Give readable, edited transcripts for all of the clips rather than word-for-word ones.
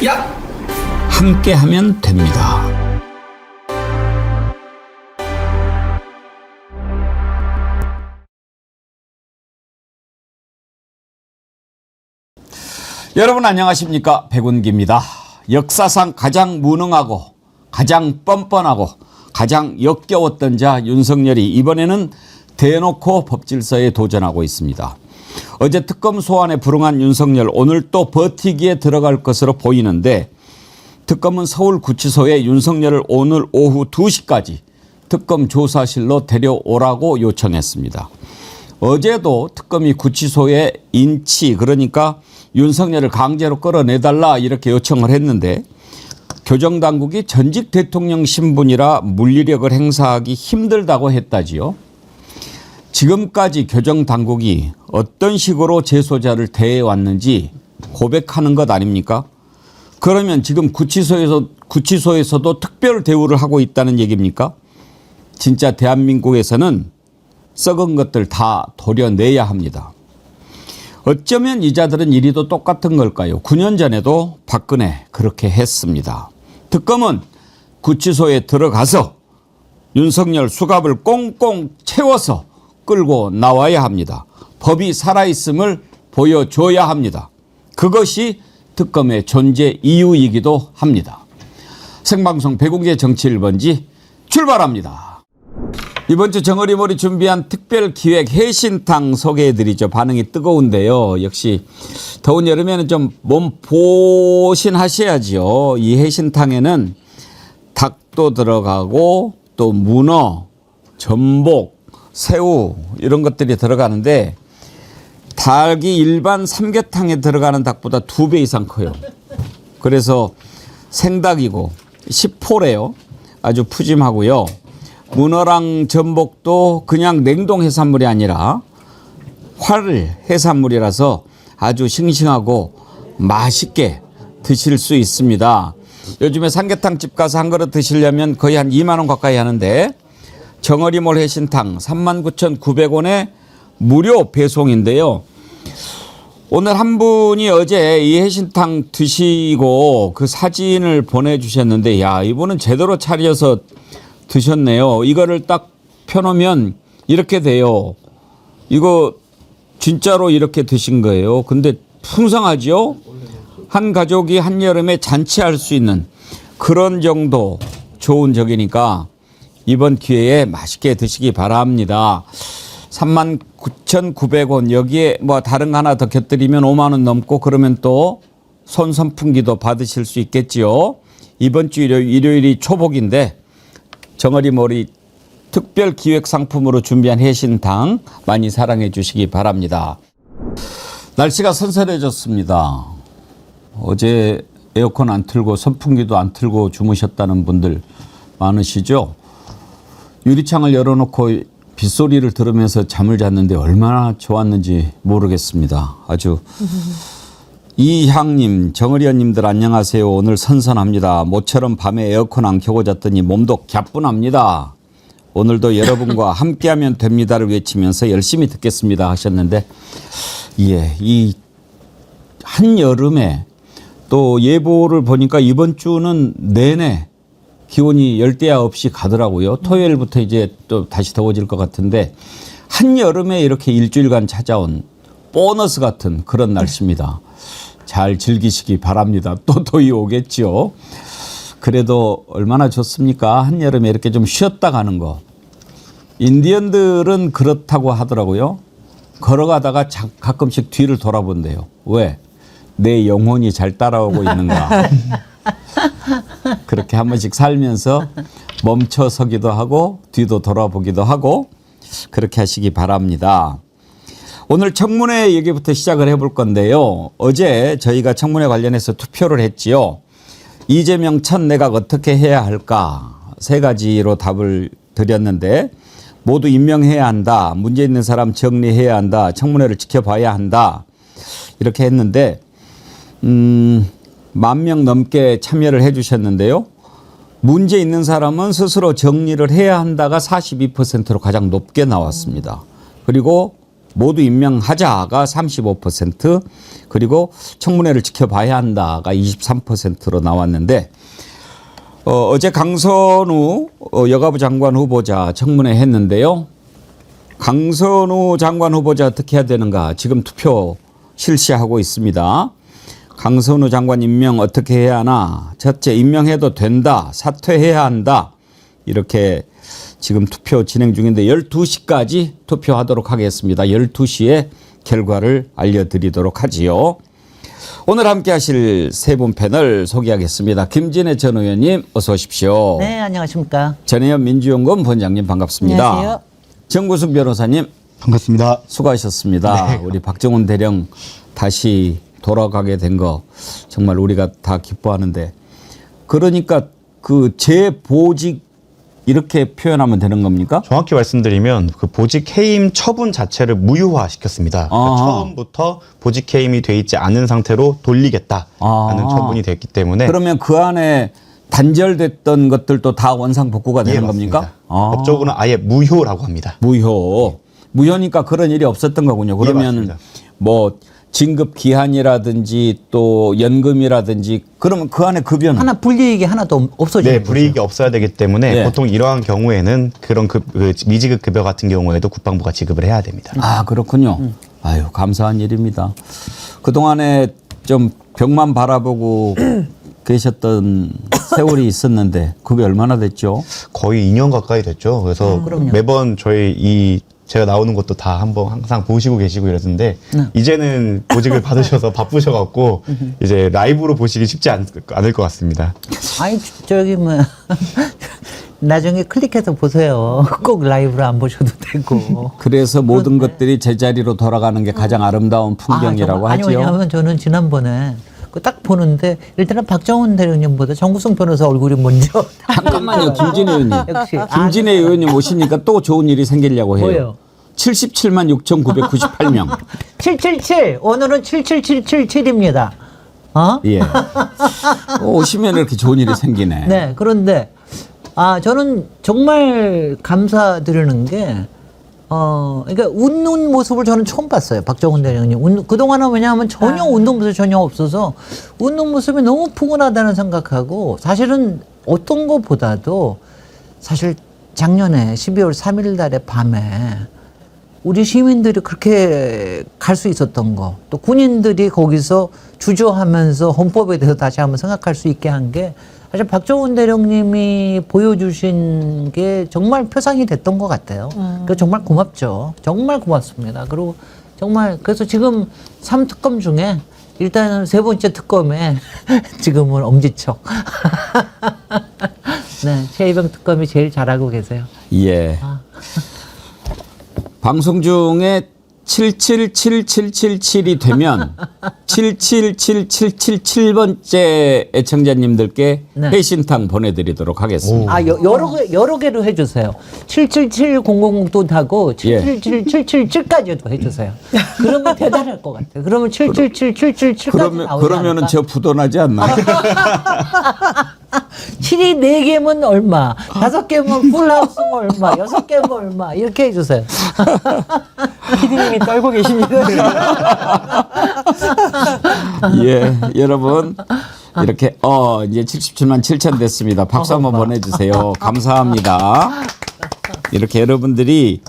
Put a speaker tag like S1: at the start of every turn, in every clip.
S1: 야!
S2: 함께하면 됩니다. 여러분 안녕하십니까? 백운기입니다. 역사상 가장 무능하고 가장 뻔뻔하고 가장 역겨웠던 자 윤석열이 이번에는 대놓고 법질서에 도전하고 있습니다. 어제 특검 소환에 불응한 윤석열, 오늘 또 버티기에 들어갈 것으로 보이는데, 특검은 서울구치소에 윤석열을 오늘 오후 2시까지 특검 조사실로 데려오라고 요청했습니다. 어제도 특검이 구치소에 인치, 그러니까 윤석열을 강제로 끌어내달라 이렇게 요청을 했는데, 교정당국이 전직 대통령 신분이라 물리력을 행사하기 힘들다고 했다지요. 지금까지 교정당국이 어떤 식으로 재소자를 대해왔는지 고백하는 것 아닙니까? 그러면 지금 구치소에서도 특별 대우를 하고 있다는 얘기입니까? 진짜 대한민국에서는 썩은 것들 다 도려내야 합니다. 어쩌면 이 자들은 이리도 똑같은 걸까요? 9년 전에도 박근혜 그렇게 했습니다. 특검은 구치소에 들어가서 윤석열 수갑을 꽁꽁 채워서 끌고 나와야 합니다. 법이 살아있음을 보여줘야 합니다. 그것이 특검의 존재 이유이기도 합니다. 생방송 백운기의 정치 1번지 출발합니다. 이번 주 정어리머리 준비한 특별기획 해신탕 소개해드리죠. 반응이 뜨거운데요. 역시 더운 여름에는 좀 몸보신하셔야지요. 이 해신탕에는 닭도 들어가고 또 문어, 전복, 새우 이런 것들이 들어가는데, 닭이 일반 삼계탕에 들어가는 닭보다 2배 이상 커요. 그래서 생닭이고 10포래요. 아주 푸짐하고요. 문어랑 전복도 그냥 냉동 해산물이 아니라 활 해산물이라서 아주 싱싱하고 맛있게 드실 수 있습니다. 요즘에 삼계탕집 가서 한 그릇 드시려면 거의 한 2만 원 가까이 하는데, 정어리몰 해신탕 39,900원에 무료 배송인데요. 오늘 한 분이 어제 이 해신탕 드시고 그 사진을 보내주셨는데, 야, 이분은 제대로 차려서 드셨네요. 이거를 딱 펴놓으면 이렇게 돼요. 이거 진짜로 이렇게 드신 거예요. 근데 풍성하죠? 한 가족이 한여름에 잔치할 수 있는 그런 정도 좋은 적이니까 이번 기회에 맛있게 드시기 바랍니다. 39,900원, 여기에 뭐 다른 거 하나 더 곁들이면 5만 원 넘고, 그러면 또 손 선풍기도 받으실 수 있겠지요. 이번 주 일요일이 초복인데 정어리머리 특별 기획 상품으로 준비한 해신탕 많이 사랑해 주시기 바랍니다. 날씨가 선선해졌습니다. 어제 에어컨 안 틀고 선풍기도 안 틀고 주무셨다는 분들 많으시죠? 유리창을 열어놓고 빗소리를 들으면서 잠을 잤는데 얼마나 좋았는지 모르겠습니다. 아주. 이향님, 정의리원님들 안녕하세요. 오늘 선선합니다. 모처럼 밤에 에어컨 안 켜고 잤더니 몸도 갸뿐합니다. 오늘도 여러분과 함께하면 됩니다를 외치면서 열심히 듣겠습니다 하셨는데, 예, 이 한여름에 또 예보를 보니까 이번 주는 내내 기온이 열대야 없이 가더라고요. 토요일부터 이제 또 다시 더워질 것 같은데, 한여름에 이렇게 일주일간 찾아온 보너스 같은 그런 날씨입니다. 잘 즐기시기 바랍니다. 또 더위 오겠죠. 그래도 얼마나 좋습니까? 한여름에 이렇게 좀 쉬었다 가는 거. 인디언들은 그렇다고 하더라고요. 걸어가다가 가끔씩 뒤를 돌아본대요. 왜? 내 영혼이 잘 따라오고 있는가. 그렇게 한 번씩 살면서 멈춰서기도 하고 뒤도 돌아보기도 하고 그렇게 하시기 바랍니다. 오늘 청문회 얘기부터 시작을 해볼 건데요. 어제 저희가 청문회 관련해서 투표를 했지요. 이재명 첫 내각 어떻게 해야 할까? 3가지로 답을 드렸는데, 모두 임명해야 한다. 문제 있는 사람 정리해야 한다. 청문회를 지켜봐야 한다. 이렇게 했는데 10,000명 넘게 참여를 해 주셨는데요. 문제 있는 사람은 스스로 정리를 해야 한다가 42%로 가장 높게 나왔습니다. 그리고 모두 임명하자가 35% 그리고 청문회를 지켜봐야 한다가 23%로 나왔는데 어제 강선우 여가부 장관 후보자 청문회 했는데요. 강선우 장관 후보자 어떻게 해야 되는가 지금 투표 실시하고 있습니다. 강선우 장관 임명 어떻게 해야 하나. 첫째, 임명해도 된다. 사퇴해야 한다. 이렇게 지금 투표 진행 중인데 12시까지 투표하도록 하겠습니다. 12시에 결과를 알려드리도록 하지요. 오늘 함께 하실 세 분 패널 소개하겠습니다. 김진애 전 의원님 어서 오십시오.
S1: 네, 안녕하십니까.
S2: 전혜연 민주연구원 본장님 반갑습니다.
S1: 안녕하세요.
S2: 정구순 변호사님
S3: 반갑습니다.
S2: 수고하셨습니다.
S3: 네.
S2: 우리 박정훈 대령 다시 돌아가게 된 거 정말 우리가 다 기뻐하는데 그러니까 그 재보직 이렇게 표현하면 되는 겁니까?
S3: 정확히 말씀드리면 그 보직 해임 처분 자체를 무효화시켰습니다. 그러니까 처음부터 보직 해임이 돼 있지 않은 상태로 돌리겠다라는 처분이 됐기 때문에
S2: 그러면 그 안에 단절됐던 것들도 다 원상 복구가 되는 겁니까?
S3: 법적으로는 아예 무효라고 합니다.
S2: 무효니까 그런 일이 없었던 거군요. 그러면
S3: 맞습니다.
S2: 뭐 진급 기한이라든지 또 연금이라든지 그러면 그 안에 급여는
S1: 하나 불이익이 하나도 없어지는
S3: 네, 불이익이 없어야 되기 때문에
S2: 네.
S3: 보통 이러한 경우에는 그런 그 미지급 급여 같은 경우에도 국방부가 지급을 해야 됩니다.
S2: 아, 그렇군요. 아유, 감사한 일입니다. 그동안에 좀 벽만 바라보고 계셨던 세월이 있었는데 그게 얼마나 됐죠?
S3: 거의 2년 가까이 됐죠. 그래서 매번 저희 제가 나오는 것도 다 한번 항상 보시고 계시고 이러는데 이제는 보직을 받으셔서 바쁘셔갖고 이제 라이브로 보시기 쉽지 않을 것 같습니다.
S1: 아니, 저기 뭐 나중에 클릭해서 보세요. 꼭 라이브로 안 보셔도 되고.
S2: 그래서 모든 것들이 제자리로 돌아가는 게 가장 아름다운 풍경이라고
S1: 아니,
S2: 하지요.
S1: 왜냐하면 저는 지난번에 그 딱 보는데 일단은 박정훈 대령님보다 정구승 변호사 얼굴이 먼저.
S2: 잠깐만요, 김진애 의원님.
S1: 역시.
S2: 김진애 의원님 오시니까 또 좋은 일이 생기려고 해요.
S1: 뭐요?
S2: 77만 6,998명.
S1: 777 오늘은 77777입니다.
S2: 예. 오시면 이렇게 좋은 일이 생기네.
S1: 네, 그런데 저는 정말 감사드리는 게 그러니까 웃는 모습을 저는 처음 봤어요. 박정훈 대령님. 그동안은 왜냐하면 전혀 웃는 모습이 전혀 없어서 웃는 모습이 너무 푸근하다는 생각하고 사실은 어떤 것보다도 사실 작년에 12월 3일 날의 밤에 우리 시민들이 그렇게 갈 수 있었던 거, 또 군인들이 거기서 주저하면서 헌법에 대해서 다시 한번 생각할 수 있게 한 게 사실 박정훈 대령님이 보여주신 게 정말 표상이 됐던 것 같아요. 그래서 정말 고맙죠. 정말 고맙습니다. 그리고 정말 그래서 지금 3특검 중에 일단은 세 번째 특검에 지금은 엄지척. 네, 최희병 특검이 제일 잘하고 계세요.
S2: 예. 방송 중에 777777이 되면 777777번째 애청자님들께
S1: 네.
S2: 회신탕 보내드리도록 하겠습니다.
S1: 여러 개로 해주세요. 777000도 하고 777777까지도 해주세요. 그러면 대단할 것 같아요. 그러면 777777까지
S2: 그러면은 저 부도나지 않나요?
S1: 7이 4개면 얼마, 5개면 풀하우스면 얼마, 6개면 얼마 이렇게 해주세요.
S4: 피디님이 떨고 계십니다.
S2: 예, 여러분 이렇게 이제 77만 7천 됐습니다. 박수 한번 보내주세요. 감사합니다. 이렇게 여러분들이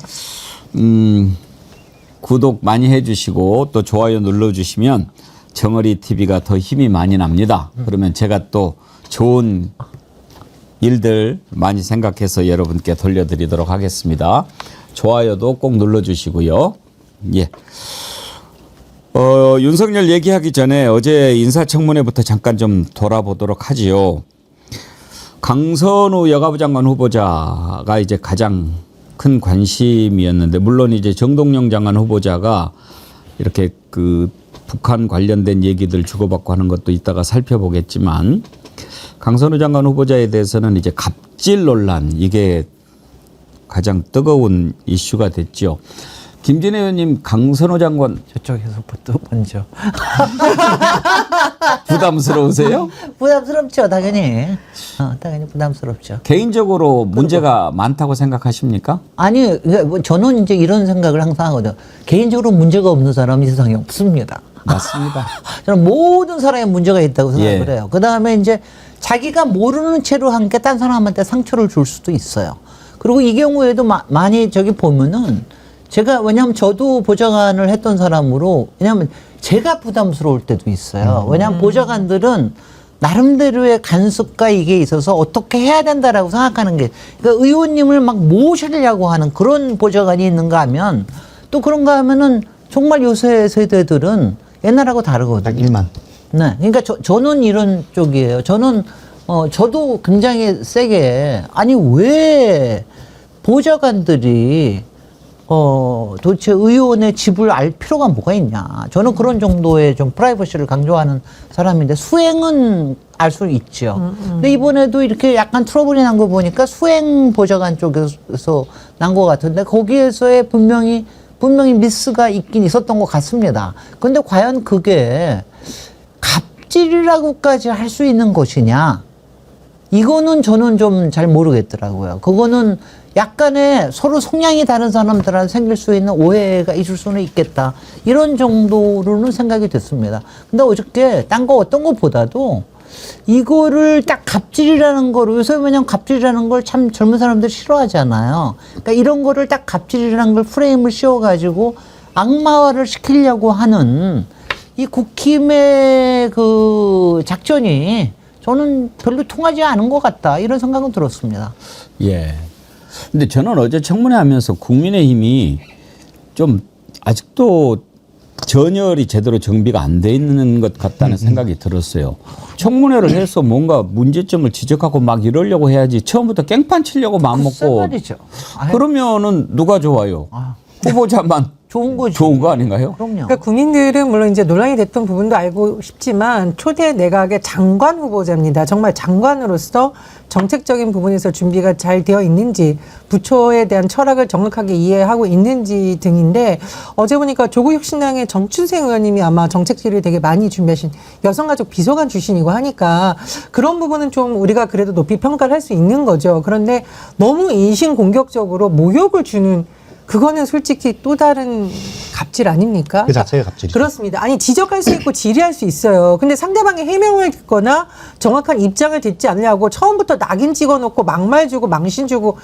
S2: 구독 많이 해주시고 또 좋아요 눌러주시면 정어리 TV가 더 힘이 많이 납니다. 그러면 제가 또 좋은 일들 많이 생각해서 여러분께 돌려드리도록 하겠습니다. 좋아요도 꼭 눌러주시고요. 예. 윤석열 얘기하기 전에 어제 인사청문회부터 잠깐 좀 돌아보도록 하지요. 강선우 여가부 장관 후보자가 이제 가장 큰 관심이었는데, 물론 이제 정동영 장관 후보자가 이렇게 그 북한 관련된 얘기들 주고받고 하는 것도 이따가 살펴보겠지만, 강선우 장관 후보자에 대해서는 이제 갑질 논란, 이게 가장 뜨거운 이슈가 됐죠. 김진애 의원님 강선호 장관
S4: 저쪽에서부터 먼저.
S2: 부담스러우세요?
S1: 부담스럽죠, 당연히. 당연히 부담스럽죠.
S2: 개인적으로 문제가 많다고 생각하십니까?
S1: 아니, 뭐 저는 이제 이런 생각을 항상 하거든요. 개인적으로 문제가 없는 사람이 세상에 없습니다.
S2: 맞습니다.
S1: 저는 모든 사람에 문제가 있다고 생각을
S2: 예.
S1: 해요. 그 다음에 이제 자기가 모르는 채로 한 게 딴 사람한테 상처를 줄 수도 있어요. 그리고 이 경우에도 많이 저기 보면은 제가 왜냐하면 저도 보좌관을 했던 사람으로 왜냐하면 제가 부담스러울 때도 있어요. 왜냐하면 보좌관들은 나름대로의 간섭과 이게 있어서 어떻게 해야 된다라고 생각하는 게 그러니까 의원님을 막 모시려고 하는 그런 보좌관이 있는가 하면 또 그런가 하면은 정말 요새 세대들은 옛날하고 다르거든요.
S3: 딱 일만.
S1: 네. 그러니까 저는 이런 쪽이에요. 저는, 저도 굉장히 세게, 아니, 왜 보좌관들이, 도대체 의원의 집을 알 필요가 뭐가 있냐. 저는 그런 정도의 좀 프라이버시를 강조하는 사람인데 수행은 알 수 있죠. 근데 이번에도 이렇게 약간 트러블이 난 거 보니까 수행 보좌관 쪽에서 난 것 같은데 거기에서의 분명히 미스가 있긴 있었던 것 같습니다. 근데 과연 그게 갑질이라고까지 할 수 있는 것이냐? 이거는 저는 좀 잘 모르겠더라고요. 그거는 약간의 서로 성향이 다른 사람들한테 생길 수 있는 오해가 있을 수는 있겠다. 이런 정도로는 생각이 됐습니다. 근데 어저께 딴 거 어떤 것보다도 이거를 딱 갑질이라는 거로 요새 왜냐면 갑질이라는 걸 참 젊은 사람들 싫어하잖아요. 그러니까 이런 거를 딱 갑질이라는 걸 프레임을 씌워가지고 악마화를 시키려고 하는 이 국힘의 그 작전이 저는 별로 통하지 않은 것 같다. 이런 생각은 들었습니다.
S2: 예. 근데 저는 어제 청문회 하면서 국민의힘이 좀 아직도 전열이 제대로 정비가 안 돼 있는 것 같다는 생각이 들었어요. 청문회를 해서 뭔가 문제점을 지적하고 막 이러려고 해야지 처음부터 깽판 치려고 마음먹고
S1: 말이죠.
S2: 그러면은 누가 좋아요? 후보자만
S1: 좋은 거지.
S2: 좋은 거 아닌가요?
S1: 그럼요.
S4: 그러니까 국민들은 물론 이제 논란이 됐던 부분도 알고 싶지만 초대 내각의 장관 후보자입니다. 정말 장관으로서 정책적인 부분에서 준비가 잘 되어 있는지 부처에 대한 철학을 정확하게 이해하고 있는지 등인데 어제 보니까 조국혁신당의 정춘생 의원님이 아마 정책지를 되게 많이 준비하신 여성가족 비서관 출신이고 하니까 그런 부분은 좀 우리가 그래도 높이 평가를 할 수 있는 거죠. 그런데 너무 인신공격적으로 모욕을 주는 그거는 솔직히 또 다른 갑질 아닙니까?
S3: 그 자체가 갑질이죠.
S4: 그렇습니다. 아니 지적할 수 있고 질의할 수 있어요. 근데 상대방의 해명을 듣거나 정확한 입장을 듣지 않냐고 처음부터 낙인 찍어놓고 막말 주고 망신 주고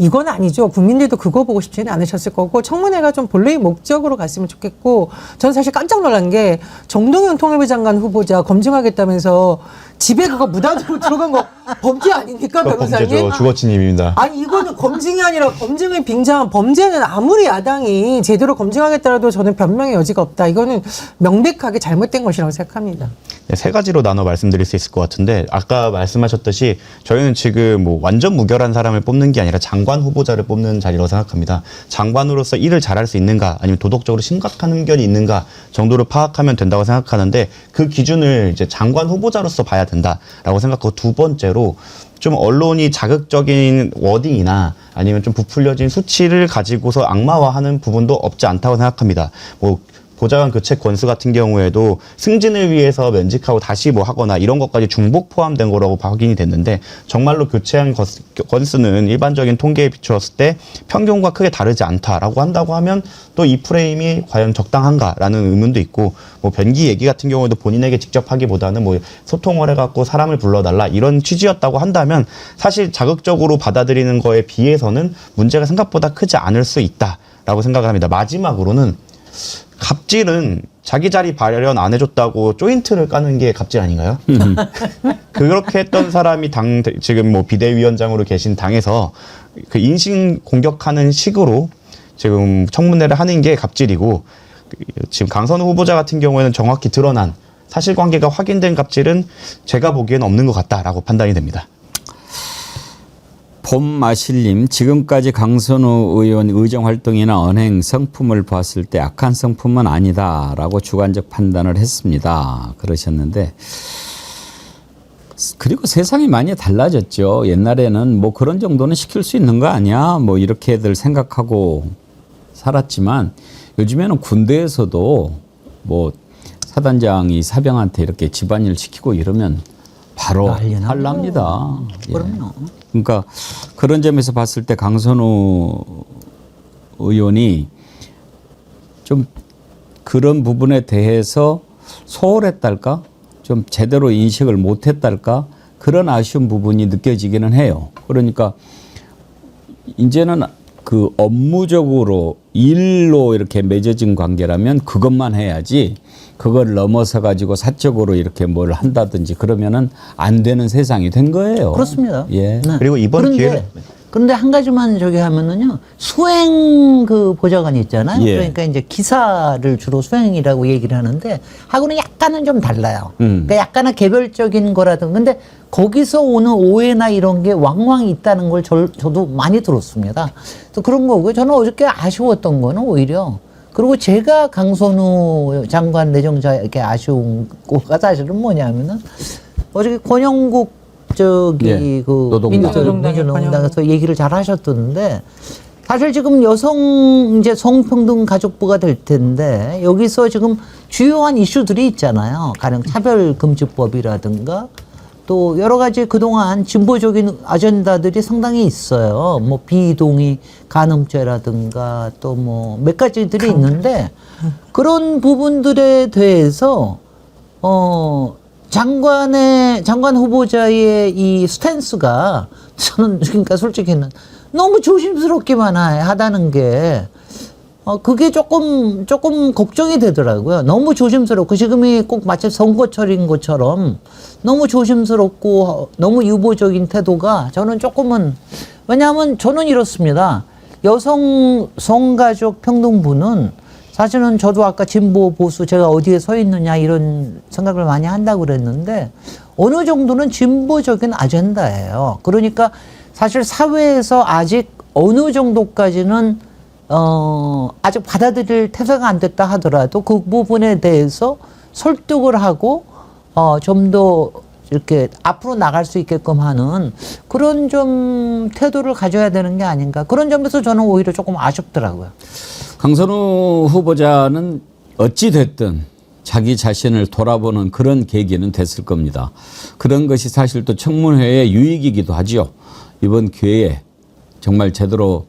S4: 이건 아니죠. 국민들도 그거 보고 싶지는 않으셨을 거고 청문회가 좀 본래의 목적으로 갔으면 좋겠고 저는 사실 깜짝 놀란 게 정동영 통일부 장관 후보자 검증하겠다면서 집에 그거 무단으로 들어간 거 범죄 아닙니까, 변호사님?
S3: 범죄죠. 주거침입입니다.
S4: 아니 이거는 검증이 아니라 검증을 빙자한 범죄는 아무리 야당이 제대로 검증하겠다라도 저는 변명의 여지가 없다. 이거는 명백하게 잘못된 것이라고 생각합니다.
S3: 네, 세 가지로 나눠 말씀드릴 수 있을 것 같은데 아까 말씀하셨듯이 저희는 지금 뭐 완전 무결한 사람을 뽑는 게 아니라 장관 후보자를 뽑는 자리라고 생각합니다. 장관으로서 일을 잘할 수 있는가 아니면 도덕적으로 심각한 흠결이 있는가 정도를 파악하면 된다고 생각하는데 그 기준을 이제 장관 후보자로서 봐야 된다라고 생각하고 두 번째로 좀 언론이 자극적인 워딩이나 아니면 좀 부풀려진 수치를 가지고서 악마화하는 부분도 없지 않다고 생각합니다. 뭐 보좌관 교체 건수 같은 경우에도 승진을 위해서 면직하고 다시 뭐 하거나 이런 것까지 중복 포함된 거라고 확인이 됐는데 정말로 교체한 건수는 일반적인 통계에 비추었을 때 평균과 크게 다르지 않다라고 한다고 하면 또 이 프레임이 과연 적당한가라는 의문도 있고 뭐 변기 얘기 같은 경우에도 본인에게 직접 하기보다는 뭐 소통을 해갖고 사람을 불러달라 이런 취지였다고 한다면 사실 자극적으로 받아들이는 거에 비해서는 문제가 생각보다 크지 않을 수 있다라고 생각을 합니다. 마지막으로는 갑질은 자기 자리 발현 안 해줬다고 조인트를 까는 게 갑질 아닌가요? 그렇게 했던 사람이 지금 뭐 비대위원장으로 계신 당에서 그 인신 공격하는 식으로 지금 청문회를 하는 게 갑질이고 지금 강선우 후보자 같은 경우에는 정확히 드러난 사실관계가 확인된 갑질은 제가 보기에는 없는 것 같다라고 판단이 됩니다.
S2: 봄마실님, 지금까지 강선우 의원 의정활동이나 언행 성품을 봤을 때 악한 성품은 아니다라고 주관적 판단을 했습니다. 그러셨는데 그리고 세상이 많이 달라졌죠. 옛날에는 뭐 그런 정도는 시킬 수 있는 거 아니야? 뭐 이렇게들 생각하고 살았지만 요즘에는 군대에서도 뭐 사단장이 사병한테 이렇게 집안일 시키고 이러면 바로
S1: 난리 나죠.
S2: 환납니다. 예.
S1: 그럼요.
S2: 그러니까 그런 점에서 봤을 때 강선우 의원이 좀 그런 부분에 대해서 소홀했달까? 좀 제대로 인식을 못했달까? 그런 아쉬운 부분이 느껴지기는 해요. 그러니까 이제는 그 업무적으로 일로 이렇게 맺어진 관계라면 그것만 해야지 그걸 넘어서 가지고 사적으로 이렇게 뭘 한다든지 그러면은 안 되는 세상이 된 거예요.
S1: 그렇습니다.
S2: 예.
S1: 네.
S3: 그리고 이번
S1: 그런데 한 가지만 저기 하면은요, 수행 그 보좌관이 있잖아요.
S2: 예.
S1: 그러니까 이제 기사를 주로 수행이라고 얘기를 하는데 하고는 약간은 좀 달라요. 그러니까 약간은 개별적인 거라든 근데 거기서 오는 오해나 이런 게 왕왕 있다는 걸 저도 많이 들었습니다. 또 그런 거고요. 저는 어저께 아쉬웠던 거는 오히려 그리고 제가 강선우 장관 내정자에게 아쉬운 거가 사실은 뭐냐면은 어저께 권영국
S2: 예,
S1: 그
S2: 노동당.
S1: 민주노동당에서 얘기를 잘 하셨던데 사실 지금 여성 이제 성평등 가족부가 될 텐데 여기서 지금 주요한 이슈들이 있잖아요. 가령 차별금지법이라든가 또 여러 가지 그동안 진보적인 아젠다들이 상당히 있어요. 뭐 비동의 간음죄라든가 또 뭐 몇 가지들이 있는데 그런 부분들에 대해서 장관 후보자의 이 스탠스가 저는 그러니까 솔직히는 너무 조심스럽기만 하다는 게 그게 조금 걱정이 되더라고요. 너무 조심스럽고 지금이 꼭 마치 선거철인 것처럼 너무 조심스럽고 너무 유보적인 태도가 저는 조금은 왜냐하면 저는 이렇습니다. 여성 성가족 평등부는 사실은 저도 아까 진보 보수 제가 어디에 서 있느냐 이런 생각을 많이 한다고 그랬는데 어느 정도는 진보적인 아젠다예요. 그러니까 사실 사회에서 아직 어느 정도까지는 아직 받아들일 태세가 안 됐다 하더라도 그 부분에 대해서 설득을 하고 좀 더 이렇게 앞으로 나갈 수 있게끔 하는 그런 좀 태도를 가져야 되는 게 아닌가 그런 점에서 저는 오히려 조금 아쉽더라고요.
S2: 강선우 후보자는 어찌 됐든 자기 자신을 돌아보는 그런 계기는 됐을 겁니다. 그런 것이 사실 또 청문회의 유익이기도 하죠. 이번 기회에 정말 제대로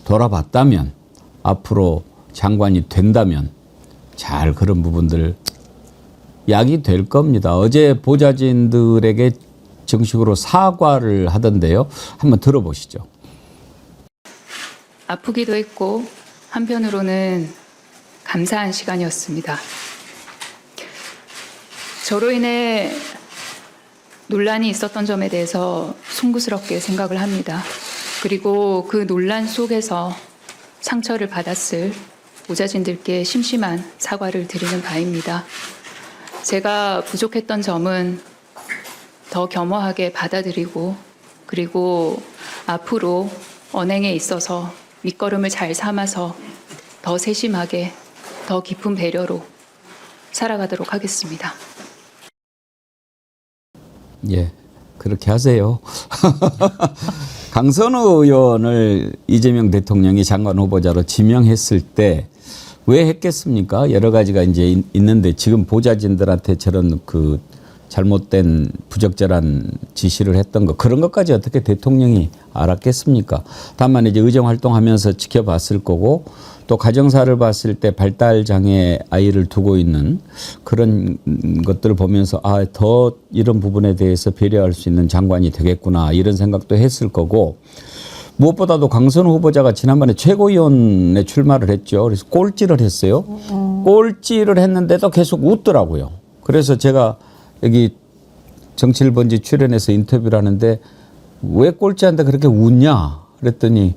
S2: 돌아봤다면 앞으로 장관이 된다면 잘 그런 부분들 약이 될 겁니다. 어제 보좌진들에게 정식으로 사과를 하던데요. 한번 들어보시죠.
S5: 아프기도 했고 한편으로는 감사한 시간이었습니다. 저로 인해 논란이 있었던 점에 대해서 송구스럽게 생각을 합니다. 그리고 그 논란 속에서 상처를 받았을 보좌진들께 심심한 사과를 드리는 바입니다. 제가 부족했던 점은 더 겸허하게 받아들이고 그리고 앞으로 언행에 있어서 밑거름을 잘 삼아서 더 세심하게 더 깊은 배려로 살아가도록 하겠습니다.
S2: 예, 그렇게 하세요. 강선우 의원을 이재명 대통령이 장관 후보자로 지명했을 때 왜 했겠습니까? 여러 가지가 이제 있는데 지금 보좌진들한테 저런 그 잘못된 부적절한 지시를 했던 거 그런 것까지 어떻게 대통령이 알았겠습니까? 다만 이제 의정 활동하면서 지켜봤을 거고 또 가정사를 봤을 때 발달 장애 아이를 두고 있는 그런 것들을 보면서 더 이런 부분에 대해서 배려할 수 있는 장관이 되겠구나 이런 생각도 했을 거고 무엇보다도 강선우 후보자가 지난번에 최고위원에 출마를 했죠. 그래서 꼴찌를 했어요. 꼴찌를 했는데도 계속 웃더라고요. 그래서 제가 여기 정치일번지 출연해서 인터뷰를 하는데 왜 꼴찌한테 그렇게 웃냐 그랬더니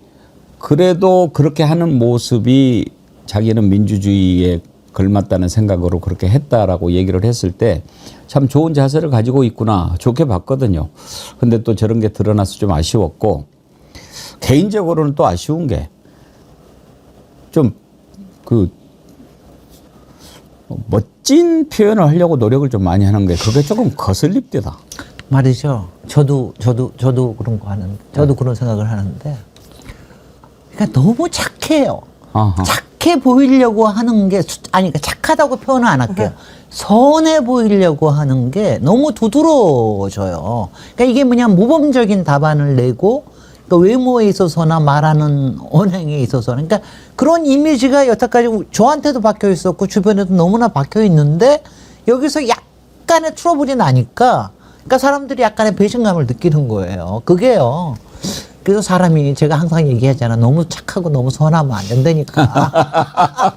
S2: 그래도 그렇게 하는 모습이 자기는 민주주의에 걸맞다는 생각으로 그렇게 했다라고 얘기를 했을 때 참 좋은 자세를 가지고 있구나 좋게 봤거든요. 근데 또 저런 게 드러나서 좀 아쉬웠고 개인적으로는 또 아쉬운 게 좀 그 멋진 표현을 하려고 노력을 좀 많이 하는 게 그게 조금 거슬립니다.
S1: 말이죠. 저도 그런 거 하는데, 저도 그런 생각을 하는데, 그러니까 너무 착해요.
S2: 아하.
S1: 착해 보이려고 하는 게 아니 그러니까 착하다고 표현은 안 할게요. 선해 보이려고 하는 게 너무 두드러져요. 그러니까 이게 뭐냐 모범적인 답안을 내고 그러니까 외모에 있어서나 말하는 언행에 있어서는 그러니까 그런 이미지가 여태까지 저한테도 박혀 있었고 주변에도 너무나 박혀 있는데 여기서 약간의 트러블이 나니까 그러니까 사람들이 약간의 배신감을 느끼는 거예요. 그게요. 그래서 사람이 제가 항상 얘기하잖아. 너무 착하고 너무 선하면 안 된다니까.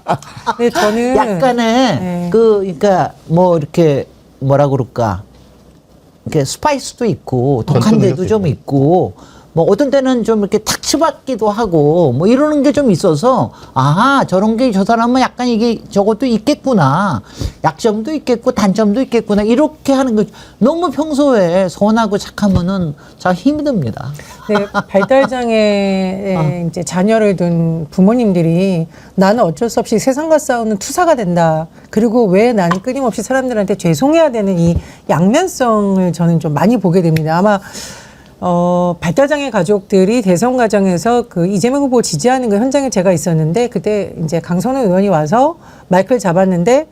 S4: 근데 저는
S1: 약간의
S4: 네.
S1: 그러니까 뭐 이렇게 뭐라 그럴까. 이렇게 스파이스도 있고 독한 데도 좀 있고 뭐 어떤 때는 좀 이렇게 탁 치받기도 하고 뭐 이러는 게 좀 있어서 아 저런 게 저 사람은 약간 이게 저것도 있겠구나 약점도 있겠고 단점도 있겠구나 이렇게 하는 거 너무 평소에 선하고 착하면은 참 힘이 듭니다.
S4: 네, 발달장애에 이제 자녀를 둔 부모님들이 나는 어쩔 수 없이 세상과 싸우는 투사가 된다. 그리고 왜 나는 끊임없이 사람들한테 죄송해야 되는 이 양면성을 저는 좀 많이 보게 됩니다. 아마 발달장애 가족들이 대선 과정에서 그 이재명 후보 지지하는 그 현장에 제가 있었는데 그때 이제 강선우 의원이 와서 마이크를 잡았는데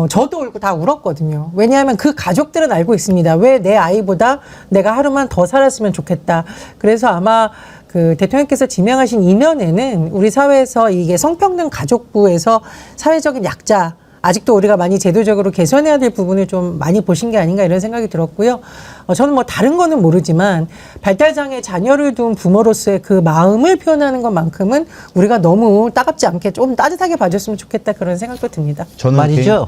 S4: 저도 울고 다 울었거든요. 왜냐하면 그 가족들은 알고 있습니다. 왜 내 아이보다 내가 하루만 더 살았으면 좋겠다. 그래서 아마 그 대통령께서 지명하신 이면에는 우리 사회에서 이게 성평등 가족부에서 사회적인 약자 아직도 우리가 많이 제도적으로 개선해야 될 부분을 좀 많이 보신 게 아닌가 이런 생각이 들었고요. 저는 뭐 다른 거는 모르지만 발달장애 자녀를 둔 부모로서의 그 마음을 표현하는 것만큼은 우리가 너무 따갑지 않게 좀 따뜻하게 봐줬으면 좋겠다 그런 생각도 듭니다.
S3: 저는
S1: 말이죠.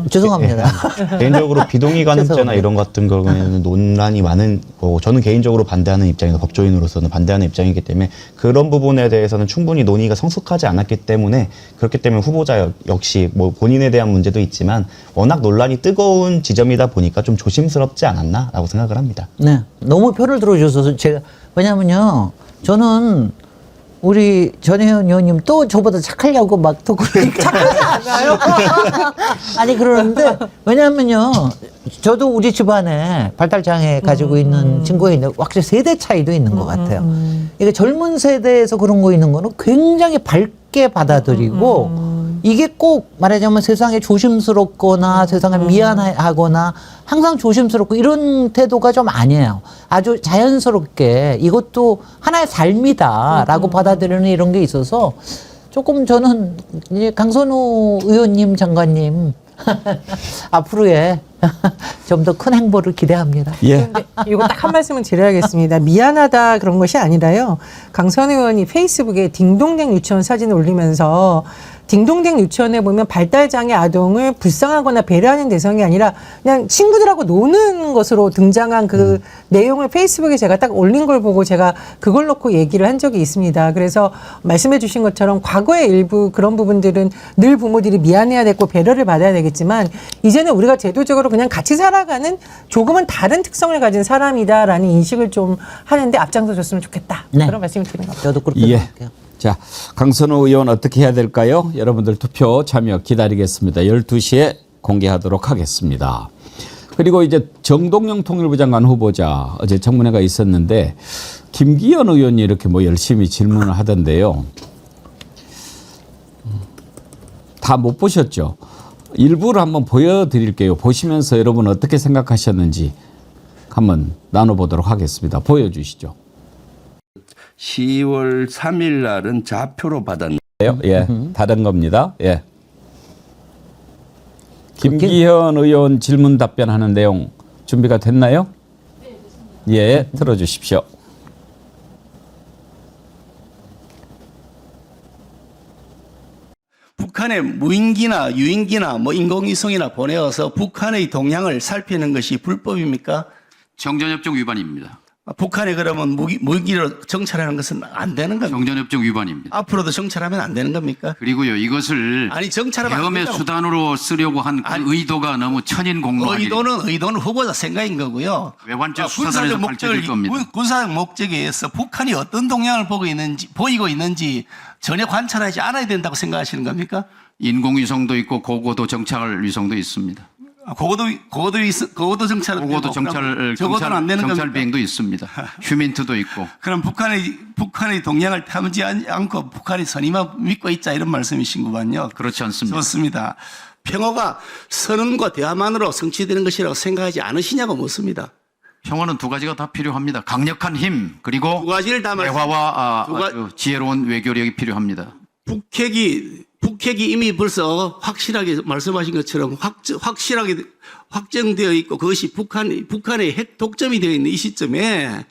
S1: 죄송합니다.
S3: 개인적으로 비동의 간음죄나
S1: 죄송합니다.
S3: 이런 것 같은 경우에는 논란이 많은 거고 저는 개인적으로 반대하는 입장이고 법조인으로서는 반대하는 입장이기 때문에 그런 부분에 대해서는 충분히 논의가 성숙하지 않았기 때문에 그렇기 때문에 후보자 역시 뭐 본인에 대한 문제도 있지만 워낙 논란이 뜨거운 지점이다 보니까 좀 조심스럽지 않았나라고 생각을 합니다.
S1: 네, 너무 편을 들어주셔서 제가 왜냐면요, 저는 우리 전혜연 의원님 또 저보다 착하려고 막 또 그러니까 착하지 않아요? 아니 그러는데 왜냐면요, 저도 우리 집안에 발달 장애 가지고 있는 친구가 있는데 확실히 세대 차이도 있는 것 같아요. 이게 젊은 세대에서 그런 거 있는 거는 굉장히 밝게 받아들이고. 이게 꼭 말하자면 세상에 조심스럽거나 세상에 미안하거나 항상 조심스럽고 이런 태도가 좀 아니에요. 아주 자연스럽게 이것도 하나의 삶이다라고 받아들이는 이런 게 있어서 조금 저는 이제 강선우 의원님 장관님 앞으로의 좀 더 큰 행보를 기대합니다.
S2: 예.
S4: 근데 이거 딱 한 말씀은 드려야겠습니다. 미안하다 그런 것이 아니라요. 강선 의원이 페이스북에 딩동댕 유치원 사진을 올리면서 딩동댕 유치원에 보면 발달장애 아동을 불쌍하거나 배려하는 대상이 아니라 그냥 친구들하고 노는 것으로 등장한 그 내용을 페이스북에 제가 딱 올린 걸 보고 제가 그걸 놓고 얘기를 한 적이 있습니다. 그래서 말씀해 주신 것처럼 과거의 일부 그런 부분들은 늘 부모들이 미안해야 되고 배려를 받아야 되겠지만 이제는 우리가 제도적으로 그냥 같이 살아가는 조금은 다른 특성을 가진 사람이다라는 인식을 좀 하는데 앞장서 줬으면 좋겠다.
S1: 네.
S4: 그런 말씀을 드리는 겁니다.
S1: 저도 그렇게
S2: 예.
S1: 생각해요.
S2: 자, 강선우 의원 어떻게 해야 될까요? 여러분들 투표 참여 기다리겠습니다. 12시에 공개하도록 하겠습니다. 그리고 이제 정동영 통일부 장관 후보자 어제 청문회가 있었는데 김기현 의원이 이렇게 뭐 열심히 질문을 하던데요. 다 못 보셨죠? 일부를 한번 보여드릴게요. 보시면서 여러분 어떻게 생각하셨는지 한번 나눠보도록 하겠습니다. 보여주시죠.
S6: 10월 3일 날은 좌표로 받았는데
S2: 예, 다른 겁니다. 예. 김기현 의원 질문 답변하는 내용 준비가 됐나요? 예, 들어주십시오.
S7: 북한에 무인기나 유인기나 뭐 인공위성이나 보내어서 북한의 동향을 살피는 것이 불법입니까?
S8: 정전협정 위반입니다.
S7: 북한에 그러면 무기로 정찰하는 것은 안 되는 겁니까?
S8: 정전협정 위반입니다.
S7: 앞으로도 정찰하면 안 되는 겁니까?
S8: 그리고 이것을
S7: 아니 정찰하면 안
S8: 계엄의
S7: 된다고.
S8: 수단으로 쓰려고 한 그 의도가 너무 천인공노한 일입니다.
S7: 의도는 후보자 생각인 거고요.
S8: 외환죄 수사단에서 밝혀질 겁니다.
S7: 군사적 목적에 의해서 북한이 어떤 동향을 보이고 있는지 전혀 관찰하지 않아야 된다고 생각하시는 겁니까?
S8: 인공위성도 있고 고고도 정찰 위성도 있습니다.
S7: 고고도 정찰은
S8: 고고도
S7: 되고,
S8: 정찰
S7: 그럼 적어도는 안 되는
S8: 정찰
S7: 겁니까?
S8: 비행도 있습니다. 휴민트도 있고.
S7: 그럼 북한의 동향을 탐지 않고 북한이 선임만 믿고 있자 이런 말씀이신구만요.
S8: 그렇지 않습니다.
S7: 좋습니다. 평화가 선언과 대화만으로 성취되는 것이라고 생각하지 않으시냐고 묻습니다.
S8: 평화는 두 가지가 다 필요합니다. 강력한 힘 그리고
S7: 두 가지를 다
S8: 대화와
S7: 두 가-
S8: 아주 지혜로운 외교력이 필요합니다.
S7: 북핵이 이미 벌써 확실하게 말씀하신 것처럼 확실하게 확정되어 있고 그것이 북한의 핵 독점이 되어 있는 이 시점에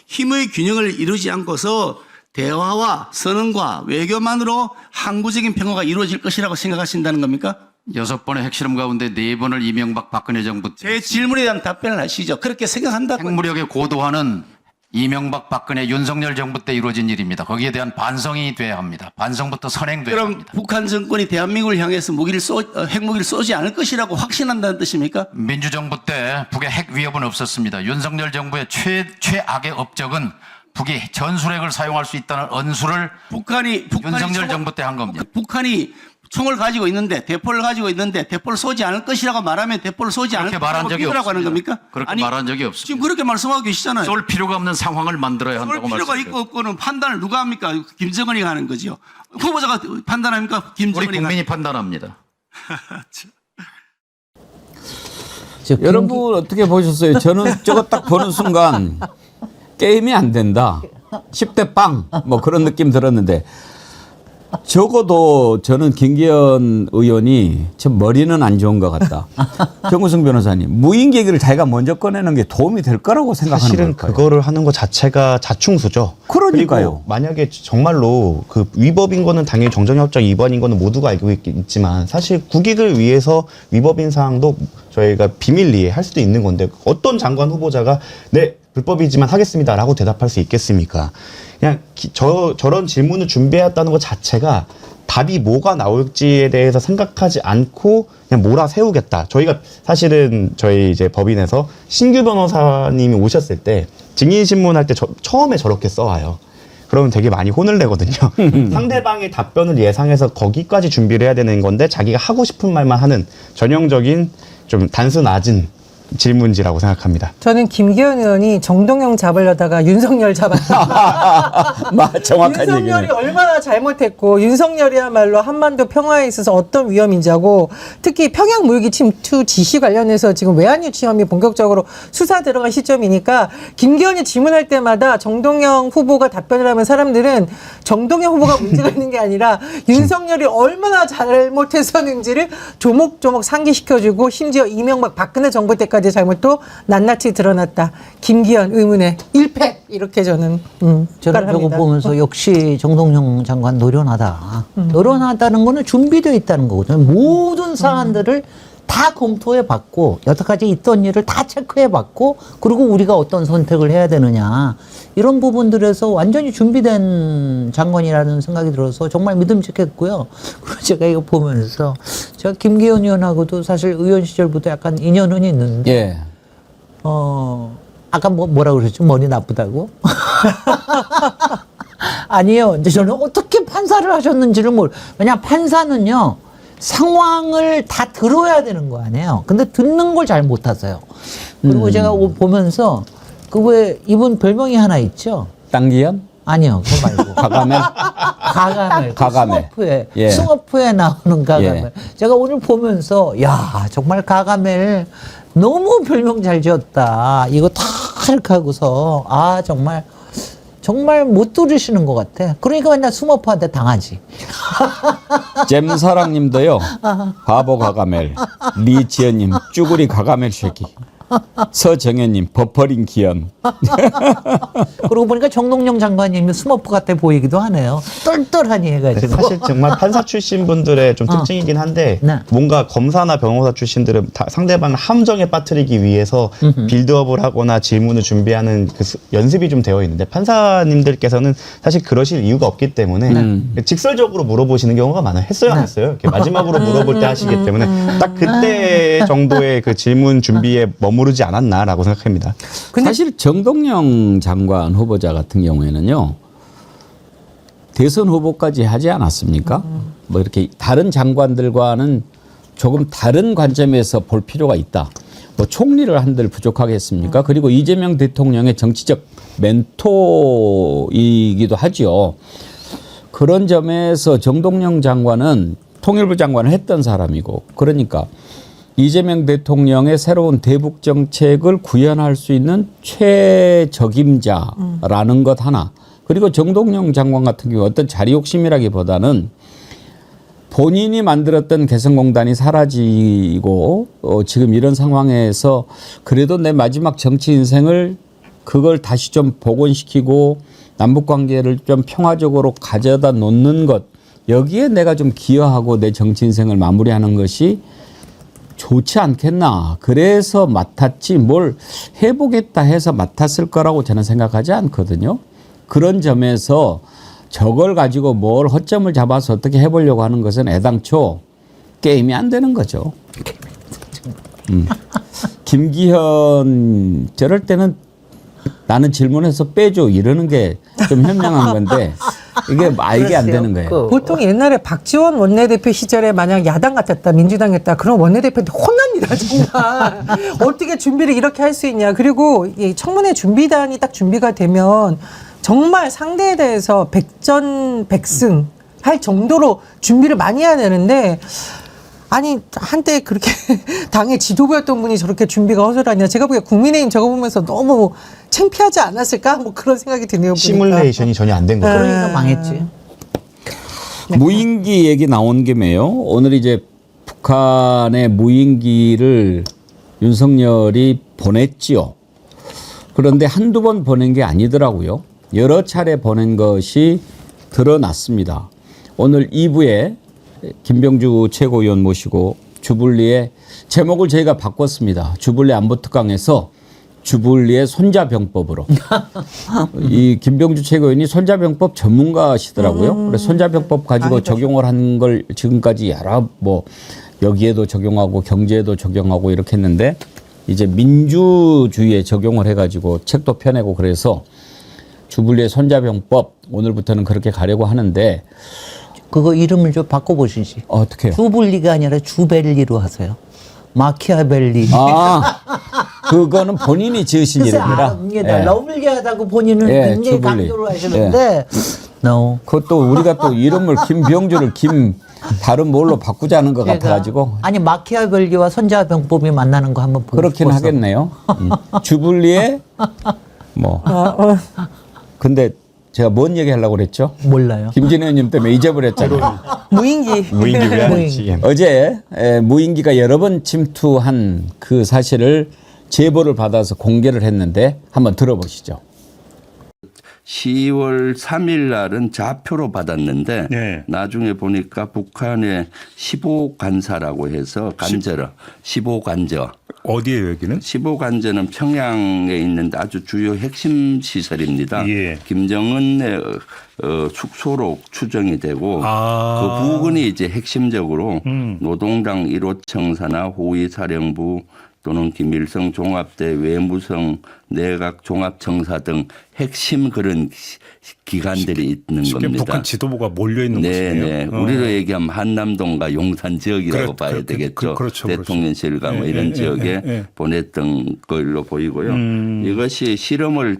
S7: 힘의 균형을 이루지 않고서 대화와 선언과 외교만으로 항구적인 평화가 이루어질 것이라고 생각하신다는 겁니까?
S8: 6번의 핵실험 가운데 4번을 이명박 박근혜 정부
S7: 제 질문에 대한 답변을 하시죠. 그렇게 생각한다고.
S8: 핵무력의 고도화는 이명박 박근혜 윤석열 정부 때 이루어진 일입니다. 거기에 대한 반성이 돼야 합니다. 반성부터 선행돼야
S7: 그럼
S8: 합니다.
S7: 북한 정권이 대한민국을 향해서 핵무기를 쏘지 않을 것이라고 확신한다는 뜻입니까?
S8: 민주정부 때 북의 핵 위협은 없었습니다. 윤석열 정부의 최악의 업적은 북이 전술핵을 사용할 수 있다는 언수를 윤석열 정부 때 한 겁니다.
S7: 북한이 총을 가지고 있는데 대포를 가지고 있는데 대포를 쏘지 않을 것이라고 말하면 대포를 쏘지 않을
S8: 그렇게 말한 적이
S7: 것이라고 하는
S8: 없습니다.
S7: 겁니까?
S8: 그렇게
S7: 아니,
S8: 말한 적이 없습니다.
S7: 지금 그렇게 말씀하고 계시잖아요.
S8: 쏠 필요가 없는 상황을 만들어야
S7: 쏠
S8: 한다고
S7: 필요가
S8: 말씀드렸습니다.
S7: 있고 없고는 판단을 누가 합니까? 김정은이 하는 거죠. 후보자가 판단합니까?
S8: 우리
S7: 김정은이
S8: 국민이 판단합니다.
S2: 여러분 어떻게 보셨어요? 저는 저거 딱 보는 순간 게임이 안 된다. 10대 빵 뭐 그런 느낌 들었는데 적어도 저는 김기현 의원이 참 머리는 안 좋은 것 같다. 정우승 변호사님 무인계기를 자기가 먼저 꺼내는 게 도움이 될 거라고 생각하는
S3: 사실은
S2: 걸까요?
S3: 그거를 하는 것 자체가 자충수죠.
S2: 그러니까요.
S3: 그리고 만약에 정말로 그 위법인 거는 당연히 정전협정 위반인 거는 모두가 알고 있지만 사실 국익을 위해서 위법인 사항도 저희가 비밀리에 할 수도 있는 건데 어떤 장관 후보자가 네 불법이지만 하겠습니다라고 대답할 수 있겠습니까? 그냥 저런 질문을 준비했다는 것 자체가 답이 뭐가 나올지에 대해서 생각하지 않고 그냥 몰아세우겠다. 저희가 사실은 저희 이제 법인에서 신규 변호사님이 오셨을 때 증인신문할 때 처음에 저렇게 써와요. 그러면 되게 많이 혼을 내거든요. 상대방의 답변을 예상해서 거기까지 준비를 해야 되는 건데 자기가 하고 싶은 말만 하는 전형적인 좀 단순아진 질문지라고 생각합니다.
S4: 저는 김기현 의원이 정동영 잡으려다가 윤석열 잡았다.
S2: 정확한
S4: 윤석열이
S2: 얘기네.
S4: 얼마나 잘못했고 윤석열이야말로 한반도 평화에 있어서 어떤 위험인지 하고 특히 평양 무역기 침투 지시 관련해서 지금 외환유치 혐의 본격적으로 수사 들어간 시점이니까 김기현이 질문할 때마다 정동영 후보가 답변을 하면 사람들은 정동영 후보가 문제가 있는 게 아니라 윤석열이 얼마나 잘못했었는지를 조목조목 상기시켜주고 심지어 이명박 박근혜 정부 때까지 잘못도 낱낱이 드러났다. 김기현 의문의 1패 이렇게 저는
S1: 저는
S4: 평가를
S1: 저거
S4: 합니다.
S1: 보면서 역시 정동영 장관 노련하다. 노련하다는 거는 준비되어 있다는 거거든요. 모든 사안들을 다 검토해 봤고 여태까지 있던 일을 다 체크해 봤고 그리고 우리가 어떤 선택을 해야 되느냐 이런 부분들에서 완전히 준비된 장관이라는 생각이 들어서 정말 믿음직했고요. 그리고 제가 이거 보면서 제가 김기현 의원하고도 사실 의원 시절부터 약간 인연은 있는데
S2: 예.
S1: 아까 뭐라 그러셨죠? 머리 나쁘다고? 아니요. 이제 저는 어떻게 판사를 하셨는지를 왜냐면 판사는요, 상황을 다 들어야 되는 거 아니에요. 근데 듣는 걸 잘 못하세요. 그리고 제가 보면서, 왜 이분 별명이 하나 있죠?
S2: 땅기현?
S1: 아니요. 그거 말고.
S2: 가가멜?
S1: 가가멜.
S2: 가가멜.
S1: 스머프에,
S2: 예.
S1: 스머프에 나오는 가가멜.
S2: 예.
S1: 제가 오늘 보면서, 야, 정말 가가멜 너무 별명 잘 지었다. 이거 다 이렇게 하고서, 정말 못 들으시는 것 같아. 그러니까 맨날 스머프한테 당하지.
S2: 잼사랑님도요. 바보 가가멜. 리지연님 쭈구리 가가멜 쉐기. 서정현님 버퍼링 기현.
S1: 그러고 보니까 정동영 장관님이 스머프 같아 보이기도 하네요. 똘똘하니 해가지고.
S3: 사실 정말 판사 출신 분들의 좀 특징이긴 한데
S1: 네.
S3: 뭔가 검사나 변호사 출신들은 다 상대방을 함정에 빠뜨리기 위해서 빌드업을 하거나 질문을 준비하는 그 연습이 좀 되어 있는데 판사님들께서는 사실 그러실 이유가 없기 때문에 직설적으로 물어보시는 경우가 많아요. 했어요, 안 했어요? 이렇게 마지막으로 물어볼 때 하시기 때문에 딱 그때 정도의 그 질문 준비에 머무르지 않았나라고 생각합니다.
S2: 사실 정동영 장관 후보자 같은 경우에는요. 대선 후보까지 하지 않았습니까? 뭐 이렇게 다른 장관들과는 조금 다른 관점에서 볼 필요가 있다. 뭐 총리를 한들 부족하겠습니까? 그리고 이재명 대통령의 정치적 멘토이기도 하죠. 그런 점에서 정동영 장관은 통일부 장관을 했던 사람이고, 그러니까 이재명 대통령의 새로운 대북 정책을 구현할 수 있는 최적임자라는 것 하나. 그리고 정동영 장관 같은 경우 어떤 자리 욕심이라기보다는 본인이 만들었던 개성공단이 사라지고 지금 이런 상황에서 그래도 내 마지막 정치 인생을 그걸 다시 좀 복원시키고 남북관계를 좀 평화적으로 가져다 놓는 것, 여기에 내가 좀 기여하고 내 정치 인생을 마무리하는 것이 좋지 않겠나. 그래서 맡았지 뭘 해보겠다 해서 맡았을 거라고 저는 생각하지 않거든요. 그런 점에서 저걸 가지고 뭘 허점을 잡아서 어떻게 해보려고 하는 것은 애당초 게임이 안 되는 거죠. 김기현 저럴 때는 나는 질문해서 빼줘 이러는 게 좀 현명한 건데 이게 말이 안 되는 거예요.
S4: 보통 옛날에 박지원 원내대표 시절에 만약 야당 같았다, 민주당 했다, 그럼 원내대표한테 혼납니다, 정말. 어떻게 준비를 이렇게 할 수 있냐. 그리고 이 청문회 준비단이 딱 준비가 되면 정말 상대에 대해서 백전백승 할 정도로 준비를 많이 해야 되는데, 아니 한때 그렇게 당의 지도부였던 분이 저렇게 준비가 허술하냐. 제가 보기에 국민의힘 저거 보면서 너무 창피하지 않았을까? 뭐 그런 생각이 드네요. 보니까.
S3: 시뮬레이션이 전혀 안 된 거죠.
S1: 그러니까 망했지.
S2: 무인기 얘기 나온 김에요. 오늘 이제 북한의 무인기를 윤석열이 보냈지요. 그런데 한두 번 보낸 게 아니더라고요. 여러 차례 보낸 것이 드러났습니다. 오늘 2부에 김병주 최고위원 모시고 주불리의 제목을 저희가 바꿨습니다. 주불리 안보특강에서 주불리의 손자병법으로. 이 김병주 최고위원이 손자병법 전문가시더라고요. 그래서 손자병법 가지고 적용을 한 걸 지금까지 여러 뭐 여기에도 적용하고 경제에도 적용하고 이렇게 했는데 이제 민주주의에 적용을 해가지고 책도 펴내고 그래서 주불리의 손자병법 오늘부터는 그렇게 가려고 하는데
S1: 그거 이름을 좀 바꿔보시지.
S2: 어떻게 해요?
S1: 주불리가 아니라 주벨리로 하세요. 마키아벨리.
S2: 아, 그거는 본인이 지으신 이름이라.
S1: 이게 러블리하다고 본인은 굉장히
S2: 주불리.
S1: 강조를 하시는데, no.
S2: 그것도 우리가 또 이름을 김병주를 다른 뭘로 바꾸자는 것 같아가지고.
S1: 아니 마키아벨리와 손자병법이 만나는 거 한번 보고
S2: 그렇긴
S1: 싶어서.
S2: 하겠네요. 주불리에 뭐. 근데 제가 뭔 얘기 하려고 그랬죠?
S1: 몰라요.
S2: 김진애 의원님 때문에 잊어버렸잖아요.
S4: 무인기.
S3: 무인기 왜 하는지.
S2: 어제 무인기가 여러 번 침투한 그 사실을 제보를 받아서 공개를 했는데 한번 들어보시죠.
S6: 10월 3일 날은 좌표로 받았는데
S9: 네.
S6: 나중에 보니까 북한의 15관사라고 해서 간저러 15관저.
S9: 어디에요 여기는?
S6: 15관저는 평양에 있는 아주 주요 핵심 시설입니다.
S9: 예.
S6: 김정은의 숙소로 추정이 되고 그 부근이 이제 핵심적으로 노동당 1호 청사나 호위사령부 또는 김일성 종합대 외무성 내각 종합청사 등 핵심 그런 기관들이 있는 겁니다.
S9: 북한 지도부가 몰려 있는
S6: 네네.
S9: 곳이네요.
S6: 우리로 얘기하면 한남동과 용산 지역이라고 봐야
S9: 그렇죠.
S6: 되겠죠.
S9: 그렇죠.
S6: 대통령실과 뭐 이런 지역에 보냈던 걸로 보이고요. 이것이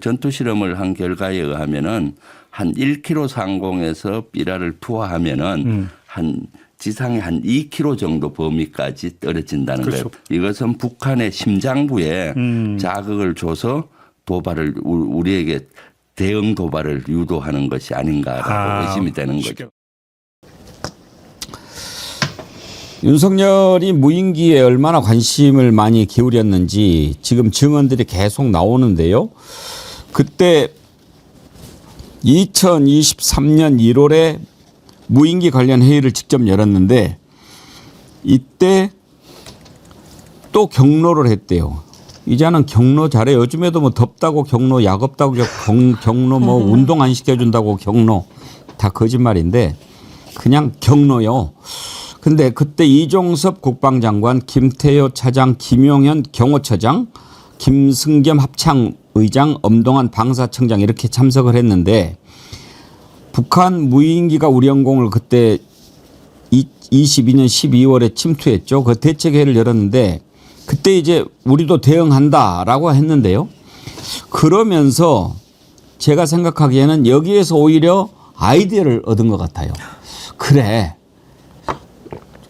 S6: 전투 실험을 한 결과에 의하면은 한 1km 상공에서 삐라를 투하하면은 한 지상에 한 2km 정도 범위까지 떨어진다는
S9: 그렇죠.
S6: 거예요. 이것은 북한의 심장부에 자극을 줘서 도발을 우리에게 대응 도발을 유도하는 것이 아닌가라고 의심이 되는 거죠.
S2: 윤석열이 무인기에 얼마나 관심을 많이 기울였는지 지금 증언들이 계속 나오는데요. 그때 2023년 1월에 무인기 관련 회의를 직접 열었는데 이때 또 경로를 했대요. 이제는 경로 잘해. 요즘에도 뭐 덥다고 경로, 약 없다고 경로, 뭐 운동 안 시켜준다고 경로, 다 거짓말인데 그냥 경로요. 근데 그때 이종섭 국방장관, 김태효 차장, 김용현 경호처장, 김승겸 합창의장, 엄동환 방사청장 이렇게 참석을 했는데 북한 무인기가 우리 영공을 그때 2022년 12월에 침투했죠. 그 대책회의를 열었는데 그때 이제 우리도 대응한다라고 했는데요. 그러면서 제가 생각하기에는 여기에서 오히려 아이디어를 얻은 것 같아요. 그래.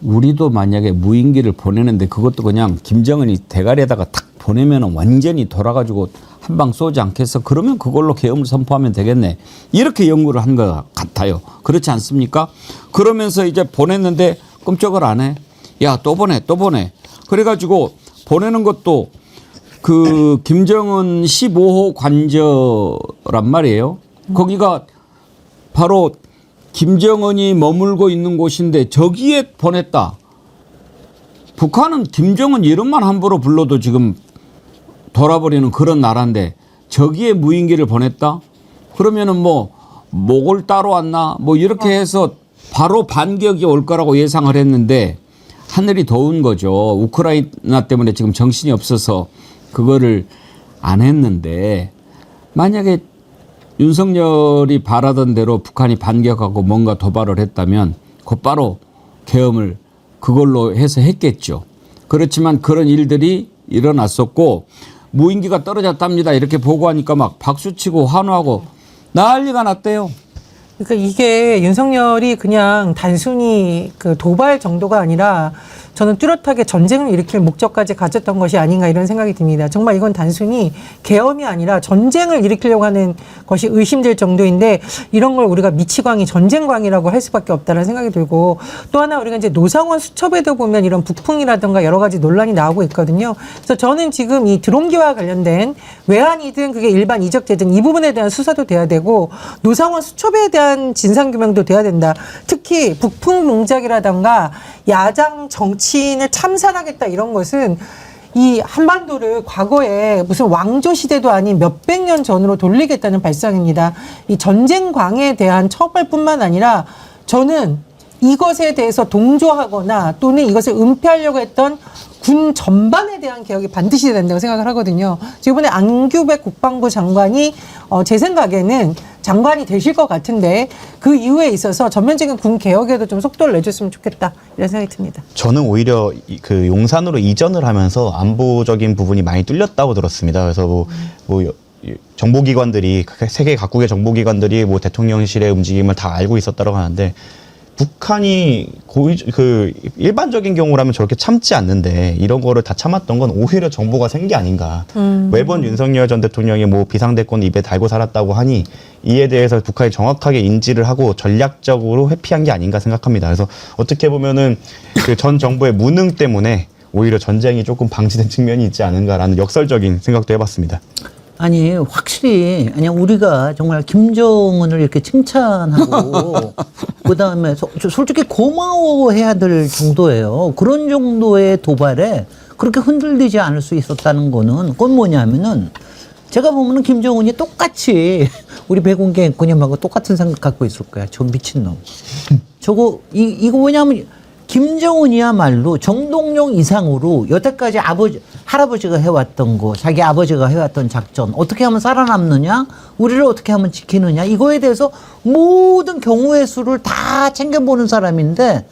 S2: 우리도 만약에 무인기를 보내는데 그것도 그냥 김정은이 대가리에다가 탁 보내면 완전히 돌아가지고 한 방 쏘지 않겠어? 그러면 그걸로 계엄을 선포하면 되겠네. 이렇게 연구를 한 것 같아요. 그렇지 않습니까? 그러면서 이제 보냈는데 끔찍을 안 해. 야, 또 보내, 또 보내. 그래가지고 보내는 것도 그 김정은 15호 관저란 말이에요. 거기가 바로 김정은이 머물고 있는 곳인데 저기에 보냈다. 북한은 김정은 이름만 함부로 불러도 지금 돌아버리는 그런 나라인데 저기에 무인기를 보냈다? 그러면은 뭐 목을 따로 왔나? 뭐 이렇게 해서 바로 반격이 올 거라고 예상을 했는데 하늘이 더운 거죠. 우크라이나 때문에 지금 정신이 없어서 그거를 안 했는데 만약에 윤석열이 바라던 대로 북한이 반격하고 뭔가 도발을 했다면 곧바로 계엄을 그걸로 해서 했겠죠. 그렇지만 그런 일들이 일어났었고 무인기가 떨어졌답니다. 이렇게 보고하니까 막 박수치고 환호하고 난리가 났대요.
S4: 그러니까 이게 윤석열이 그냥 단순히 그 도발 정도가 아니라 저는 뚜렷하게 전쟁을 일으킬 목적까지 가졌던 것이 아닌가 이런 생각이 듭니다. 정말 이건 단순히 계엄이 아니라 전쟁을 일으키려고 하는 것이 의심될 정도인데 이런 걸 우리가 미치광이 전쟁광이라고 할 수밖에 없다는 생각이 들고 또 하나 우리가 이제 노상원 수첩에도 보면 이런 북풍이라든가 여러 가지 논란이 나오고 있거든요. 그래서 저는 지금 이 드론기와 관련된 외환이든 그게 일반 이적재든 이 부분에 대한 수사도 돼야 되고 노상원 수첩에 대한 진상규명도 돼야 된다. 특히 북풍 농작이라든가 야당 정치인을 참살하겠다 이런 것은 이 한반도를 과거에 무슨 왕조 시대도 아닌 몇백 년 전으로 돌리겠다는 발상입니다. 이 전쟁광에 대한 처벌뿐만 아니라 저는 이것에 대해서 동조하거나 또는 이것을 은폐하려고 했던 군 전반에 대한 개혁이 반드시 된다고 생각을 하거든요. 이번에 안규백 국방부 장관이 제 생각에는 장관이 되실 것 같은데 그 이후에 있어서 전면적인 군 개혁에도 좀 속도를 내줬으면 좋겠다 이런 생각이 듭니다.
S3: 저는 오히려 그 용산으로 이전을 하면서 안보적인 부분이 많이 뚫렸다고 들었습니다. 그래서 뭐 정보기관들이 세계 각국의 정보기관들이 뭐 대통령실의 움직임을 다 알고 있었다고 하는데 북한이 그 일반적인 경우라면 저렇게 참지 않는데 이런 거를 다 참았던 건 오히려 정보가 센 게 아닌가. 매번 윤석열 전 대통령이 뭐 비상대권 입에 달고 살았다고 하니 이에 대해서 북한이 정확하게 인지를 하고 전략적으로 회피한 게 아닌가 생각합니다. 그래서 어떻게 보면은 그 전 정부의 무능 때문에 오히려 전쟁이 조금 방지된 측면이 있지 않은가라는 역설적인 생각도 해봤습니다.
S1: 아니 확실히 아니 우리가 정말 김정은을 이렇게 칭찬하고 그다음에 솔직히 고마워해야 될 정도예요. 그런 정도의 도발에 그렇게 흔들리지 않을 수 있었다는 거는 그건 뭐냐면은 제가 보면은 김정은이 똑같이 우리 백운계 앵커님하고 똑같은 생각 갖고 있을 거야. 저 미친놈. 저거 이거 뭐냐면 김정은이야말로 정동영 이상으로 여태까지 할아버지가 해왔던 거, 자기 아버지가 해왔던 작전, 어떻게 하면 살아남느냐, 우리를 어떻게 하면 지키느냐, 이거에 대해서 모든 경우의 수를 다 챙겨보는 사람인데,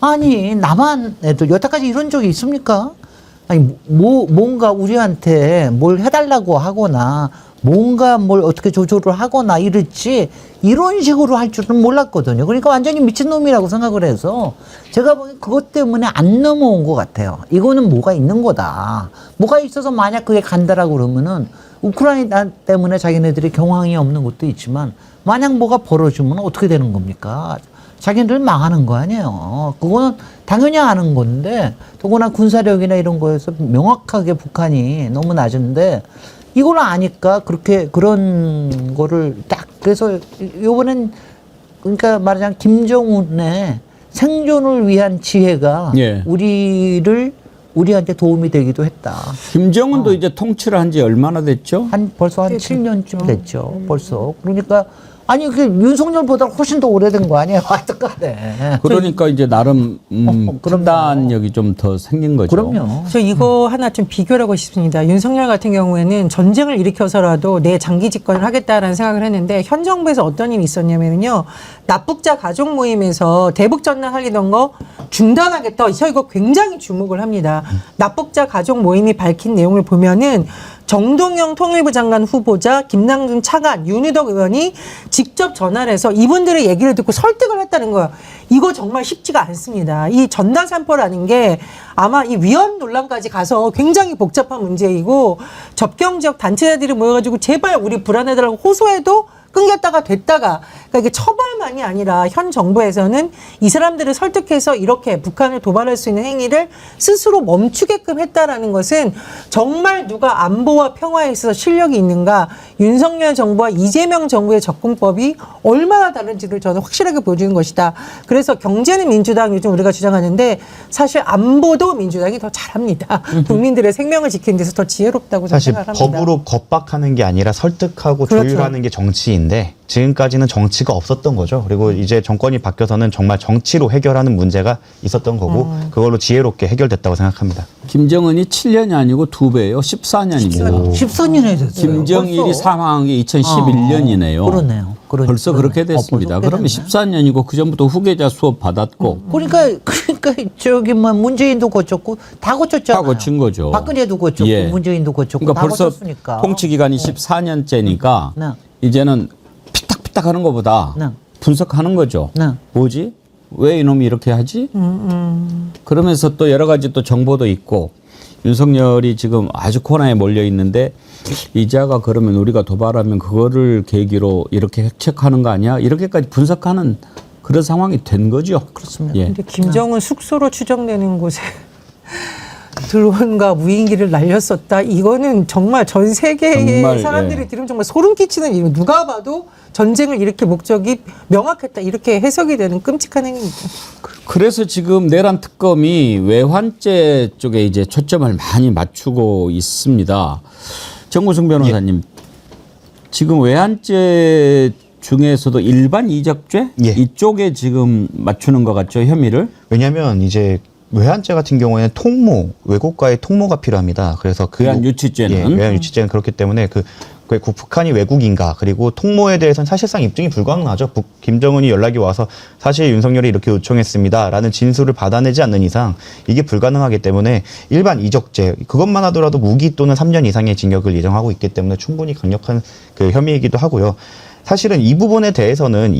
S1: 아니, 나만 애들, 여태까지 이런 적이 있습니까? 아니, 뭔가 우리한테 뭘 해달라고 하거나, 뭔가 뭘 어떻게 조절을 하거나 이랬지 이런 식으로 할 줄은 몰랐거든요. 그러니까 완전히 미친놈이라고 생각을 해서 제가 보기엔 그것 때문에 안 넘어온 것 같아요. 이거는 뭐가 있는 거다. 뭐가 있어서 만약 그게 간다라고 그러면은 우크라이나 때문에 자기네들이 경황이 없는 것도 있지만 만약 뭐가 벌어지면 어떻게 되는 겁니까? 자기네들 망하는 거 아니에요. 그거는 당연히 아는 건데 더구나 군사력이나 이런 거에서 명확하게 북한이 너무 낮은데 이걸 아니까 그런 거를 딱 그래서 요번엔 그러니까 말하자면 김정은의 생존을 위한 지혜가
S2: 예.
S1: 우리한테 도움이 되기도 했다.
S2: 김정은도 이제 통치를 한 지 얼마나 됐죠?
S1: 벌써 한 7년쯤 됐죠. 벌써. 그러니까 아니 그 윤석열보다 훨씬 더 오래된 거 아니에요? 하여튼간에.
S2: 그러니까 이제 나름 판단력이 좀 더 생긴 거죠.
S1: 그럼요.
S4: 저 이거 하나 좀 비교를 하고 싶습니다. 윤석열 같은 경우에는 전쟁을 일으켜서라도 내 장기 집권을 하겠다라는 생각을 했는데 현 정부에서 어떤 일이 있었냐면요. 납북자 가족 모임에서 대북 전단 살리던 거 중단하겠다. 저 이거 굉장히 주목을 합니다. 납북자 가족 모임이 밝힌 내용을 보면은 정동영 통일부 장관 후보자, 김남준 차관, 윤희덕 의원이 직접 전화를 해서 이분들의 얘기를 듣고 설득을 했다는 거예요. 이거 정말 쉽지가 않습니다. 이 전당산포라는 게 아마 이 위헌 논란까지 가서 굉장히 복잡한 문제이고 접경 지역 단체들이 모여가지고 제발 우리 불안해달라고 호소해도 끊겼다가 됐다가 그러니까 이게 처벌만이 아니라 현 정부에서는 이 사람들을 설득해서 이렇게 북한을 도발할 수 있는 행위를 스스로 멈추게끔 했다라는 것은 정말 누가 안보와 평화에 있어서 실력이 있는가 윤석열 정부와 이재명 정부의 접근법이 얼마나 다른지를 저는 확실하게 보여주는 것이다. 그래서 경제는 민주당 요즘 우리가 주장하는데 사실 안보도 민주당이 더 잘합니다. 국민들의 생명을 지키는 데서 더 지혜롭다고
S3: 사실
S4: 생각합니다.
S3: 법으로 겁박하는 게 아니라 설득하고
S4: 그렇죠.
S3: 조율하는 게 정치인데 지금까지는 정치가 없었던 거죠. 그리고 이제 정권이 바뀌어서는 정말 정치로 해결하는 문제가 있었던 거고 그걸로 지혜롭게 해결됐다고 생각합니다.
S2: 김정은이 7년이 아니고 2배예요. 14년입니다.
S1: 14년에 됐어요.
S2: 김정일이
S1: 벌써.
S2: 사망한 게 2011년이네요.
S1: 그러네요.
S2: 벌써 그렇게 됐습니다.
S1: 벌써
S2: 그러면
S1: 됐네요.
S2: 14년이고 그 전부터 후계자 수업 받았고
S1: 그러니까 저기 뭐 문재인도 고쳤고 다 고쳤잖아요.
S2: 다 고친 거죠.
S1: 박근혜도 고쳤고
S2: 예.
S1: 문재인도 고쳤고
S2: 그러니까
S1: 다
S2: 벌써
S1: 고쳤으니까.
S2: 통치 기간이 14년째니까
S1: 네.
S2: 이제는 피딱피딱 하는 것보다
S1: 네.
S2: 분석하는 거죠.
S1: 네.
S2: 뭐지? 왜 이놈이 이렇게 하지? 그러면서 또 여러 가지 또 정보도 있고 윤석열이 지금 아주 코너에 몰려 있는데 이자가 그러면 우리가 도발하면 그거를 계기로 이렇게 획책하는 거 아니야? 이렇게까지 분석하는 그런 상황이 된 거죠.
S1: 그렇습니다.
S2: 예.
S4: 근데 김정은 숙소로 추정되는 곳에 드론과 무인기를 날렸었다. 이거는 정말 전 세계의
S2: 정말,
S4: 사람들이
S2: 예.
S4: 들으면 정말 소름 끼치는 일이에요. 누가 봐도 전쟁을 이렇게 목적이 명확했다. 이렇게 해석이 되는 끔찍한 행위입니다.
S2: 그래서 지금 내란 특검이 외환죄 쪽에 이제 초점을 많이 맞추고 있습니다. 정구승 변호사님, 지금 외환죄 중에서도 일반 이적죄
S3: 예.
S2: 이쪽에 지금 맞추는 것 같죠, 혐의를?
S3: 왜냐하면 이제 외환죄 같은 경우에는 통모, 외국과의 통모가 필요합니다. 그래서 그
S2: 외환 유치죄는?
S3: 예, 외환 유치죄는 그렇기 때문에 그 북한이 외국인가 그리고 통모에 대해서는 사실상 입증이 불가능하죠. 김정은이 연락이 와서 사실 윤석열이 이렇게 요청했습니다라는 진술을 받아내지 않는 이상 이게 불가능하기 때문에 일반 이적죄 그것만 하더라도 무기 또는 3년 이상의 징역을 예정하고 있기 때문에 충분히 강력한 그 혐의이기도 하고요. 사실은 이 부분에 대해서는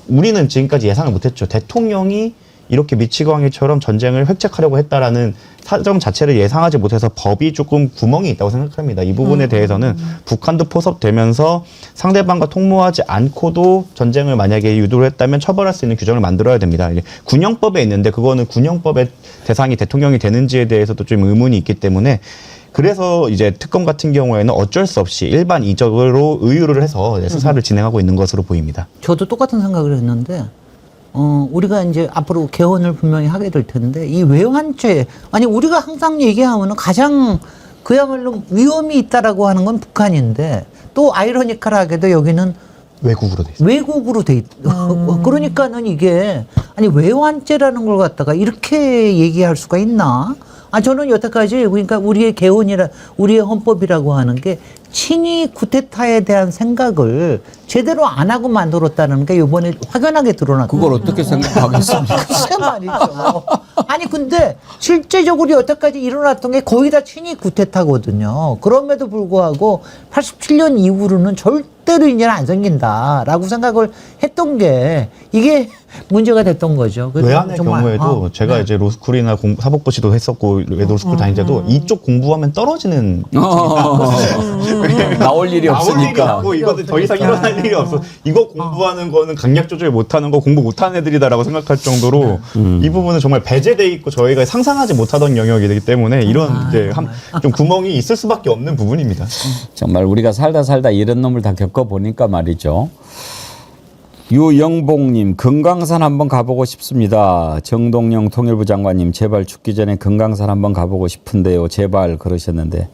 S3: 우리는 지금까지 예상을 못했죠. 대통령이 이렇게 미치광이처럼 전쟁을 획책하려고 했다라는 사정 자체를 예상하지 못해서 법이 조금 구멍이 있다고 생각합니다. 이 부분에 대해서는 북한도 포섭되면서 상대방과 통모하지 않고도 전쟁을 만약에 유도를 했다면 처벌할 수 있는 규정을 만들어야 됩니다. 이제 군형법에 있는데 그거는 군형법의 대상이 대통령이 되는지에 대해서도 좀 의문이 있기 때문에 그래서 이제 특검 같은 경우에는 어쩔 수 없이 일반 이적으로 의유를 해서 수사를 진행하고 있는 것으로 보입니다.
S1: 저도 똑같은 생각을 했는데 우리가 이제 앞으로 개헌을 분명히 하게 될 텐데 이 외환죄 아니 우리가 항상 얘기하면은 가장 그야말로 위험이 있다라고 하는 건 북한인데 또 아이러니컬하게도 여기는
S3: 외국으로 돼 있어요.
S1: 외국으로 돼 있. 그러니까는 이게 아니 외환죄라는 걸 갖다가 이렇게 얘기할 수가 있나? 저는 여태까지 그러니까 우리의 우리의 헌법이라고 하는 게 친위 구테타에 대한 생각을 제대로 안 하고 만들었다는 게 이번에 확연하게 드러났거든요.
S2: 그걸 어떻게 생각하겠습니까?
S1: 글쎄 말이죠. 아니 근데 실제적으로 여태까지 일어났던 게 거의 다 친위 구테타거든요. 그럼에도 불구하고 87년 이후로는 절대로 이제는 안 생긴다라고 생각을 했던 게 이게 문제가 됐던 거죠. 그래서
S3: 외환의
S1: 정말,
S3: 경우에도 제가
S1: 네.
S3: 이제 로스쿨이나 사법고시도 했었고 로스쿨 다닐 때도 이쪽 공부하면 떨어지는
S2: 나올 일이 없으니까.
S3: 없고 이거는 더 이상 일어날 일이 없어. 이거 공부하는 거는 강약 조절 못하는 거 공부 못하는 애들이다라고 생각할 정도로 이 부분은 정말 배제돼 있고 저희가 상상하지 못하던 영역이기 때문에 이런 이제 좀 구멍이 있을 수밖에 없는 부분입니다.
S2: 정말 우리가 살다 이런 놈을 다 겪어보니까 말이죠. 유영봉님, 금강산 한번 가보고 싶습니다. 정동영 통일부 장관님, 제발 죽기 전에 금강산 한번 가보고 싶은데요. 제발 그러셨는데.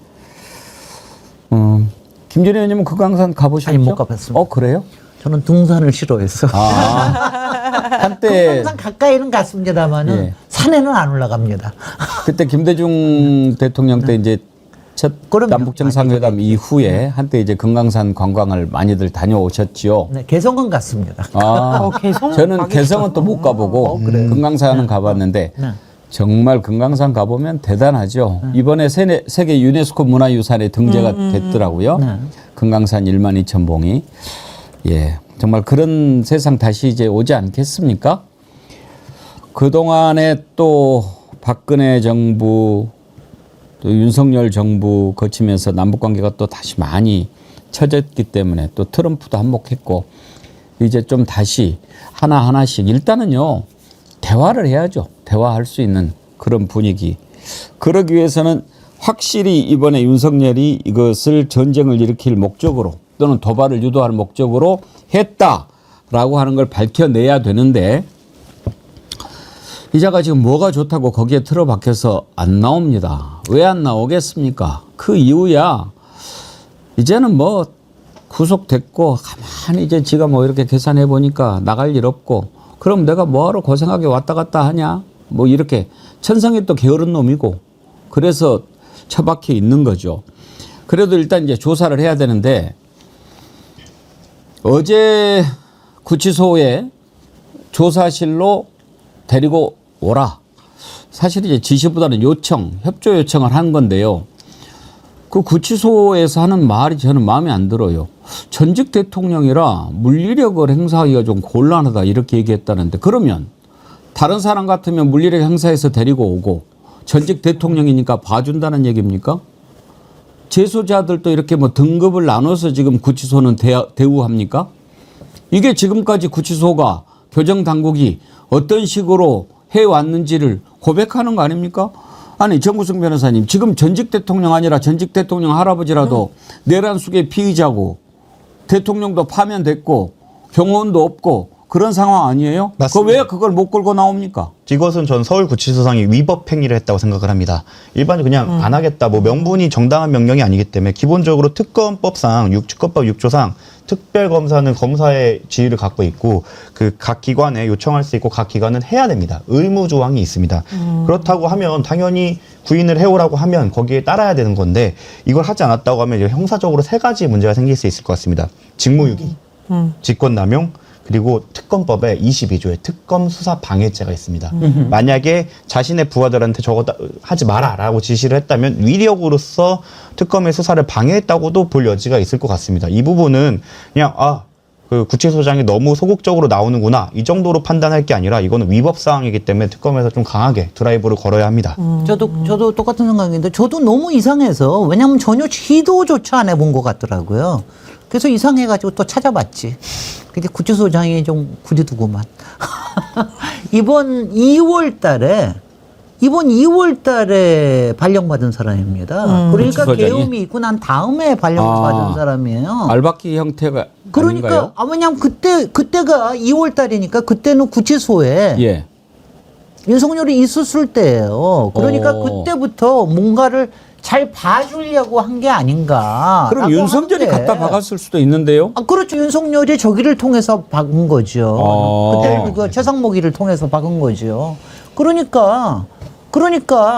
S2: 김준희 의원님은 금강산 가보셨죠?
S1: 아니, 못 가봤습니다.
S2: 그래요?
S1: 저는 등산을 싫어해서.
S2: 한때
S1: 금강산 가까이는 갔습니다만은
S2: 예.
S1: 산에는 안 올라갑니다.
S2: 그때 김대중 대통령 때 이제 첫
S1: 그럼요.
S2: 남북 정상회담 이후에 한때 이제 금강산 관광을 많이들 다녀오셨지요.
S1: 네, 개성은 갔습니다.
S2: 아,
S4: 개성
S2: 저는
S4: 가기
S2: 개성은 또 못 가보고 금강산은 가봤는데
S1: 네.
S2: 정말 금강산 가보면 대단하죠. 이번에 세계 유네스코 문화유산에 등재가 됐더라고요.
S1: 네.
S2: 금강산 1만 2천 봉이. 예, 정말 그런 세상 다시 이제 오지 않겠습니까? 그동안에 또 박근혜 정부 또 윤석열 정부 거치면서 남북관계가 또 다시 많이 처졌기 때문에 또 트럼프도 한몫했고 이제 좀 다시 하나하나씩 일단은요 대화를 해야죠. 대화할 수 있는 그런 분위기. 그러기 위해서는 확실히 이번에 윤석열이 이것을 전쟁을 일으킬 목적으로 또는 도발을 유도할 목적으로 했다라고 하는 걸 밝혀내야 되는데 이자가 지금 뭐가 좋다고 거기에 틀어박혀서 안 나옵니다. 왜 안 나오겠습니까? 그 이유야 이제는 뭐 구속됐고 가만히 이제 지가 뭐 이렇게 계산해 보니까 나갈 일 없고 그럼 내가 뭐하러 고생하게 왔다 갔다 하냐? 뭐 이렇게 천성이 또 게으른 놈이고 그래서 처박혀 있는 거죠. 그래도 일단 이제 조사를 해야 되는데 어제 구치소에 조사실로 데리고 오라. 사실 이제 지시보다는 요청, 협조 요청을 한 건데요. 그 구치소에서 하는 말이 저는 마음에 안 들어요. 전직 대통령이라 물리력을 행사하기가 좀 곤란하다 이렇게 얘기했다는데 그러면 다른 사람 같으면 물리력 행사해서 데리고 오고 전직 대통령이니까 봐준다는 얘기입니까? 재소자들도 이렇게 뭐 등급을 나눠서 지금 구치소는 대우합니까? 이게 지금까지 구치소가 교정당국이 어떤 식으로 해왔는지를 고백하는 거 아닙니까? 아니 정구승 변호사님 지금 전직 대통령 아니라 전직 대통령 할아버지라도 내란 속의 피의자고 대통령도 파면됐고 경호원도 없고 그런 상황 아니에요?
S3: 맞습니다.
S2: 왜 그걸 못 끌고 나옵니까?
S3: 이것은 전 서울구치소장이 위법 행위를 했다고 생각을 합니다. 일반적으로 그냥 안 하겠다. 뭐 명분이 정당한 명령이 아니기 때문에 기본적으로 특검법상 특검법 6조상 특별검사는 검사의 지위를 갖고 있고 그 각 기관에 요청할 수 있고 각 기관은 해야 됩니다. 의무 조항이 있습니다. 그렇다고 하면 당연히 구인을 해오라고 하면 거기에 따라야 되는 건데 이걸 하지 않았다고 하면 이제 형사적으로 3가지 문제가 생길 수 있을 것 같습니다. 직무유기, 직권남용, 그리고 특검법에 22조에 특검 수사 방해죄가 있습니다. 만약에 자신의 부하들한테 저거 하지 마라라고 지시를 했다면 위력으로서 특검의 수사를 방해했다고도 볼 여지가 있을 것 같습니다. 이 부분은 그냥 그 구치소장이 너무 소극적으로 나오는구나 이 정도로 판단할 게 아니라 이거는 위법 사항이기 때문에 특검에서 좀 강하게 드라이브를 걸어야 합니다.
S1: 저도 똑같은 생각인데 저도 너무 이상해서 왜냐하면 전혀 시도조차 안 해본 것 같더라고요. 그래서 이상해가지고 또 찾아봤지. 근데 구치소장이 좀 구리두구만. 이번 2월 달에 발령받은 사람입니다. 그러니까
S2: 구치소장이?
S1: 계엄이 있고 난 다음에 발령받은 사람이에요.
S2: 알박기 형태가
S1: 그러니까
S2: 아닌가요?
S1: 왜냐면 그때가 2월 달이니까 그때는 구치소에
S2: 예.
S1: 윤석열이 있었을 때예요. 그러니까 그때부터 뭔가를 잘 봐주려고 한 게 아닌가.
S2: 그럼 윤석열이 갖다 박았을 수도 있는데요.
S1: 그렇죠. 윤석열이 저기를 통해서 박은 거죠. 그때
S3: 네.
S1: 그 최상목이를 통해서 박은 거죠. 그러니까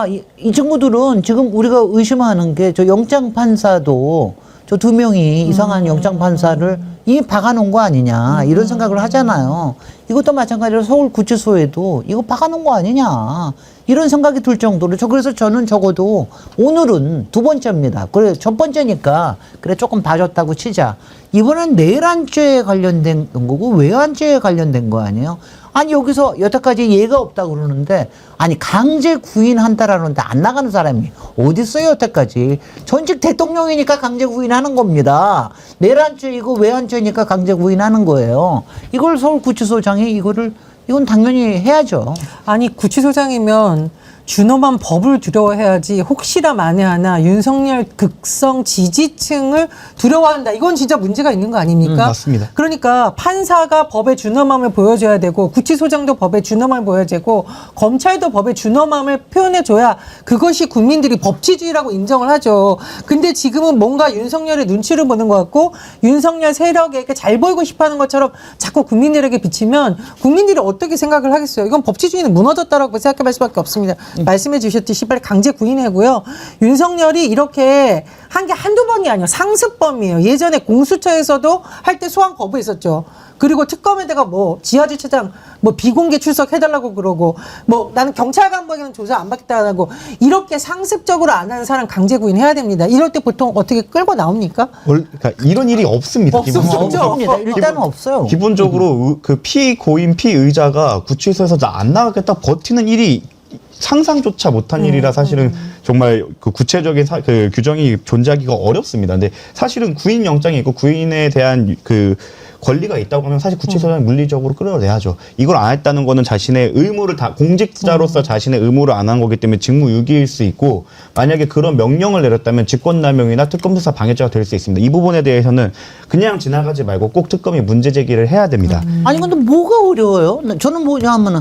S1: 이 친구들은 지금 우리가 의심하는 게 저 영장 판사도 저 2명이 이상한 영장 판사를 이미 박아놓은 거 아니냐 이런 생각을 하잖아요. 이것도 마찬가지로 서울 구치소에도 이거 박아놓은 거 아니냐 이런 생각이 들 정도로 그래서 저는 적어도 오늘은 2번째입니다. 그래 첫 번째니까 그래 조금 봐줬다고 치자. 이번엔 내란죄에 관련된 거고 외환죄에 관련된 거 아니에요? 아니 여기서 여태까지 예가 없다 그러는데 아니 강제 구인한다라는데 안 나가는 사람이 어디 있어요 여태까지. 전직 대통령이니까 강제 구인하는 겁니다. 내란죄이고 외환죄니까 강제 구인하는 거예요. 이걸 서울구치소장이 이건 당연히 해야죠.
S4: 아니 구치소장이면 준엄한 법을 두려워해야지 혹시나 만에 하나 윤석열 극성 지지층을 두려워한다. 이건 진짜 문제가 있는 거 아닙니까?
S3: 맞습니다.
S4: 그러니까 판사가 법의 준엄함을 보여줘야 되고 구치소장도 법의 준엄함을 보여야 되고 검찰도 법의 준엄함을 표현해줘야 그것이 국민들이 법치주의라고 인정을 하죠. 근데 지금은 뭔가 윤석열의 눈치를 보는 것 같고 윤석열 세력에게 잘 보이고 싶어하는 것처럼 자꾸 국민들에게 비치면 국민들이 어떻게 생각을 하겠어요. 이건 법치주의는 무너졌다라고 생각할 수밖에 없습니다. 말씀해 주셨듯이 빨리 강제 구인하고요. 윤석열이 이렇게 한 게 한두 번이 아니에요. 상습범이에요. 예전에 공수처에서도 할 때 소환 거부했었죠. 그리고 특검에다가 뭐 지하주차장 뭐 비공개 출석해달라고 그러고 뭐 나는 경찰 간부에게는 조사 안 받겠다고 이렇게 상습적으로 안 하는 사람 강제 구인해야 됩니다. 이럴 때 보통 어떻게 끌고 나옵니까?
S3: 그러니까 이런 일이 없습니다. 기본적으로.
S1: 없습니다. 일단은 없어요.
S3: 기본적으로 그 피고인 피의자가 구치소에서 안 나가겠다 버티는 일이 상상조차 못한 일이라 사실은 정말 그 구체적인 그 규정이 존재하기가 어렵습니다. 근데 사실은 구인 영장이 있고 구인에 대한 그 권리가 있다고 하면 사실 구치소장이 물리적으로 끌어내야죠. 이걸 안 했다는 거는 자신의 의무를 다 공직자로서 자신의 의무를 안 한 거기 때문에 직무유기일 수 있고 만약에 그런 명령을 내렸다면 직권남용이나 특검 수사 방해죄가 될 수 있습니다. 이 부분에 대해서는 그냥 지나가지 말고 꼭 특검이 문제 제기를 해야 됩니다.
S1: 아니 근데 뭐가 어려워요? 저는 뭐냐 하면은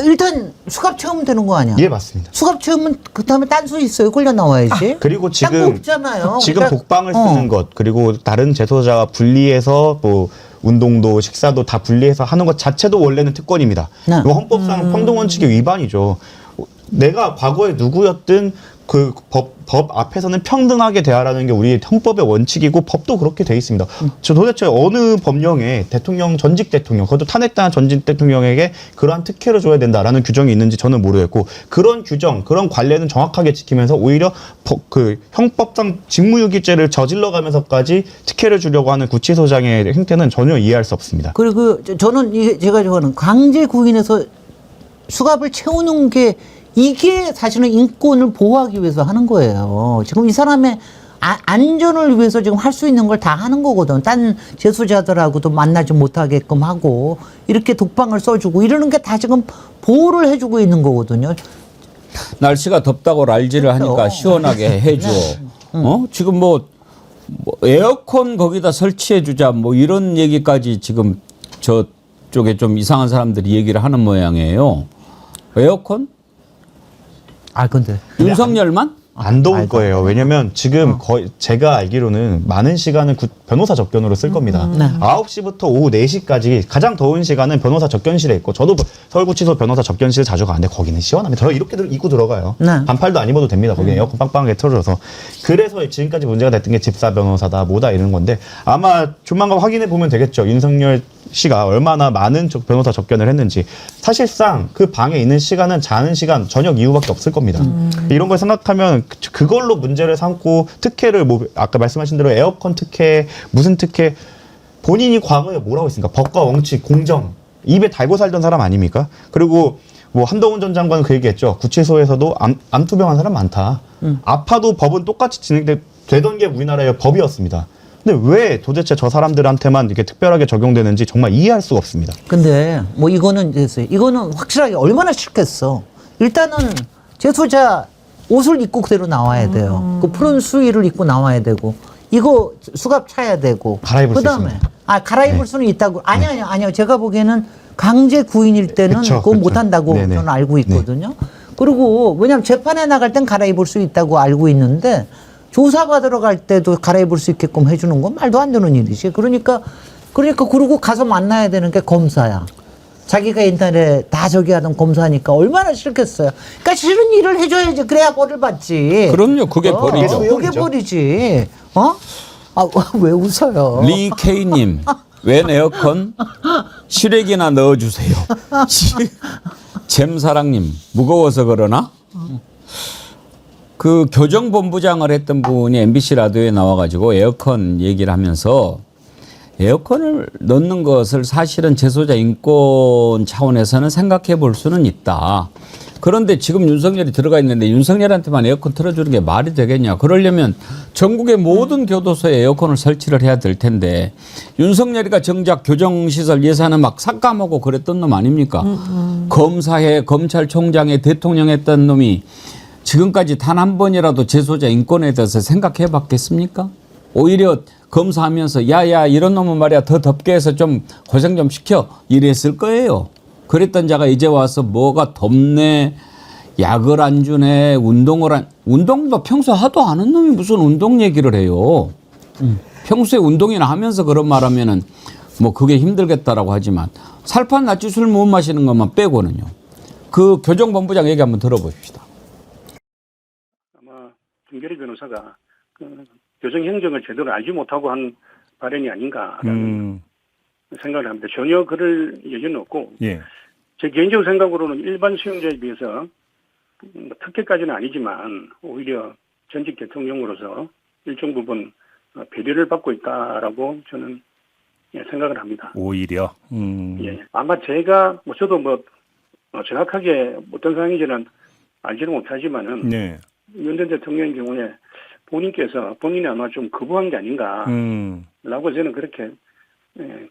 S1: 일단 수갑 채우면 되는 거 아니야?
S3: 예, 맞습니다.
S1: 수갑 채우면 그 다음에 딴소 있어요. 끌려 나와야지.
S3: 그리고
S1: 딴거
S3: 지금
S1: 없잖아요.
S3: 지금
S1: 그러니까,
S3: 독방을 쓰는 것 그리고 다른 재소자와 분리해서 뭐 운동도 식사도 다 분리해서 하는 것 자체도 원래는 특권입니다.
S1: 네.
S3: 이거 헌법상 평등원칙의 위반이죠. 내가 과거에 누구였든 그 법 앞에서는 평등하게 대하라는 게 우리 헌법의 원칙이고 법도 그렇게 돼 있습니다. 저 도대체 어느 법령에 대통령 전직 대통령 그것도 탄핵당한 전직 대통령에게 그러한 특혜를 줘야 된다라는 규정이 있는지 저는 모르겠고 그런 규정 그런 관례는 정확하게 지키면서 오히려 그 형법상 직무유기죄를 저질러가면서까지 특혜를 주려고 하는 구치소장의 행태는 전혀 이해할 수 없습니다.
S1: 그리고 저는 이게 제가 좋아하는 강제 구인해서 수갑을 채우는 게 이게 사실은 인권을 보호하기 위해서 하는 거예요. 지금 이 사람의 안전을 위해서 지금 할 수 있는 걸 다 하는 거거든. 딴 재수자들하고도 만나지 못하게끔 하고 이렇게 독방을 써주고 이러는 게 다 지금 보호를 해주고 있는 거거든요.
S2: 날씨가 덥다고 랄지를 하니까
S1: 그렇죠.
S2: 시원하게 해줘. 지금 뭐 에어컨 거기다 설치해 주자 뭐 이런 얘기까지 지금 저쪽에 좀 이상한 사람들이 얘기를 하는 모양이에요. 에어컨?
S1: 아 근데
S2: 윤석열만?
S3: 안 더울 거예요. 왜냐면 지금 거의 제가 알기로는 많은 시간은 변호사 접견으로 쓸 겁니다. 9시부터 오후 4시까지 가장 더운 시간은 변호사 접견실에 있고 저도 서울구치소 변호사 접견실 자주 가는데 거기는 시원합니다. 저 이렇게 입고 들어가요.
S1: 네.
S3: 반팔도 안 입어도 됩니다. 거기는 에어컨 빵빵하게 틀어줘서. 그래서 지금까지 문제가 됐던 게 집사 변호사다 뭐다 이런 건데 아마 조만간 확인해 보면 되겠죠. 윤석열 씨가 얼마나 많은 변호사 접견을 했는지. 사실상 그 방에 있는 시간은 자는 시간 저녁 이후밖에 없을 겁니다. 이런 걸 생각하면 그걸로 문제를 삼고 특혜를 뭐 아까 말씀하신 대로 에어컨 특혜 무슨 특혜 본인이 과거에 뭐라고 했습니까? 법과 원칙 공정 입에 달고 살던 사람 아닙니까? 그리고 뭐 한동훈 전 장관은 그 얘기했죠. 구치소에서도 암 투병한 사람 많다. 아파도 법은 똑같이 진행되던 게 우리나라의 법이었습니다. 근데 왜 도대체 저 사람들한테만 이렇게 특별하게 적용되는지 정말 이해할 수가 없습니다.
S1: 근데 뭐 이거는 확실하게 얼마나 싫겠어. 일단은 재소자 옷을 입고 그대로 나와야 돼요. 그 푸른 수의를 입고 나와야 되고 이거 수갑 차야 되고
S3: 갈아입을 수
S1: 그다음에
S3: 있습니다.
S1: 갈아입을 수는 있다고 아니요 제가 보기에는 강제 구인일 때는
S3: 그쵸,
S1: 그거
S3: 그쵸.
S1: 못 한다고
S3: 네네.
S1: 저는 알고 있거든요. 그리고 왜냐하면 재판에 나갈 땐 갈아입을 수 있다고 알고 있는데 조사받으러 갈 때도 갈아입을 수 있게끔 해주는 건 말도 안 되는 일이지. 그러니까 그러고 가서 만나야 되는 게 검사야. 자기가 옛날에 다 저기 하던 검사니까 얼마나 싫겠어요. 그러니까 싫은 일을 해줘야지. 그래야 벌을 받지.
S2: 그럼요. 그게 벌이죠.
S1: 그게 벌이지. 왜 웃어요?
S2: 리 K님, 웬 에어컨? 실외기나 넣어주세요. 잼사랑님, 무거워서 그러나? 그 교정본부장을 했던 분이 MBC 라디오에 나와가지고 에어컨 얘기를 하면서 에어컨을 넣는 것을 사실은 재소자 인권 차원에서는 생각해 볼 수는 있다. 그런데 지금 윤석열이 들어가 있는데 윤석열한테만 에어컨 틀어주는 게 말이 되겠냐. 그러려면 전국의 모든 교도소에 에어컨을 설치를 해야 될 텐데 윤석열이가 정작 교정시설 예산을 막 삭감하고 그랬던 놈 아닙니까? 검사해, 검찰총장에, 대통령 했던 놈이 지금까지 단 한 번이라도 재소자 인권에 대해서 생각해 봤겠습니까? 오히려 검사하면서 야야 이런 놈은 말이야 더 덥게 해서 좀 고생 좀 시켜 이랬을 거예요. 그랬던 자가 이제 와서 뭐가 덥네, 약을 안 주네, 운동도 평소 하도 안 하는 놈이 무슨 운동 얘기를 해요. 평소에 운동이나 하면서 그런 말하면은 뭐 그게 힘들겠다라고 하지만 살판 낫지 술 못 마시는 것만 빼고는요. 그 교정본부장 얘기 한번 들어보십시다.
S10: 김결희 변호사가 그 교정 행정을 제대로 알지 못하고 한 발언이 아닌가라는 생각을 합니다. 전혀 그럴 여지는 없고
S9: 예.
S10: 제 개인적 생각으로는 일반 수용자에 비해서 특혜까지는 아니지만 오히려 전직 대통령으로서 일정 부분 배려를 받고 있다라고 저는 생각을 합니다.
S9: 오히려.
S10: 예, 아마 제가 저도 정확하게 어떤 상황인지는 알지는 못하지만은
S9: 네.
S10: 윤 전 대통령의 경우에 본인이 아마 좀 거부한 게 아닌가라고 저는 그렇게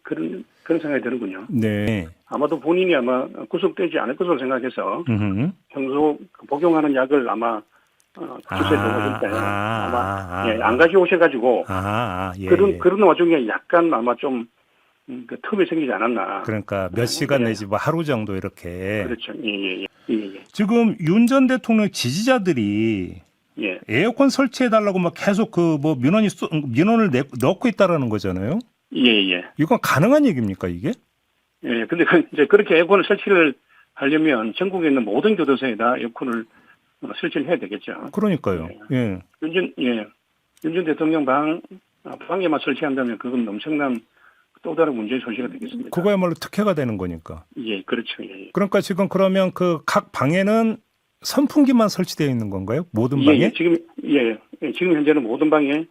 S10: 그런 생각이 드는군요.
S9: 네.
S10: 아마도 본인이 아마 구속되지 않을 것으로 생각해서 평소 복용하는 약을 아마 주세되고 때 아마 안 가지고 오셔가지고
S9: 예.
S10: 그런 와중에 약간 아마 좀 그 틈이 생기지 않았나.
S9: 그러니까 몇 시간 내지 뭐 하루 정도 이렇게.
S10: 그렇죠. 예.
S9: 지금 윤 전 대통령 지지자들이
S10: 예.
S9: 에어컨 설치해달라고 막 계속 그 뭐 민원을 넣고 있다라는 거잖아요.
S10: 예.
S9: 이건 가능한 얘기입니까 이게?
S10: 예. 근데 이제 그렇게 에어컨을 설치를 하려면 전국에 있는 모든 교도소에다 에어컨을 설치를 해야 되겠죠.
S9: 그러니까요. 예.
S10: 윤 전 대통령 방에만 설치한다면 그건 엄청난 또 다른 문제의 소지가 되겠습니다.
S9: 그거야말로 특혜가 되는 거니까.
S10: 예, 그렇죠. 예.
S9: 그러니까 지금 그러면 그 각 방에는 선풍기만 설치되어 있는 건가요? 모든 방에?
S10: 지금 현재는 모든 방에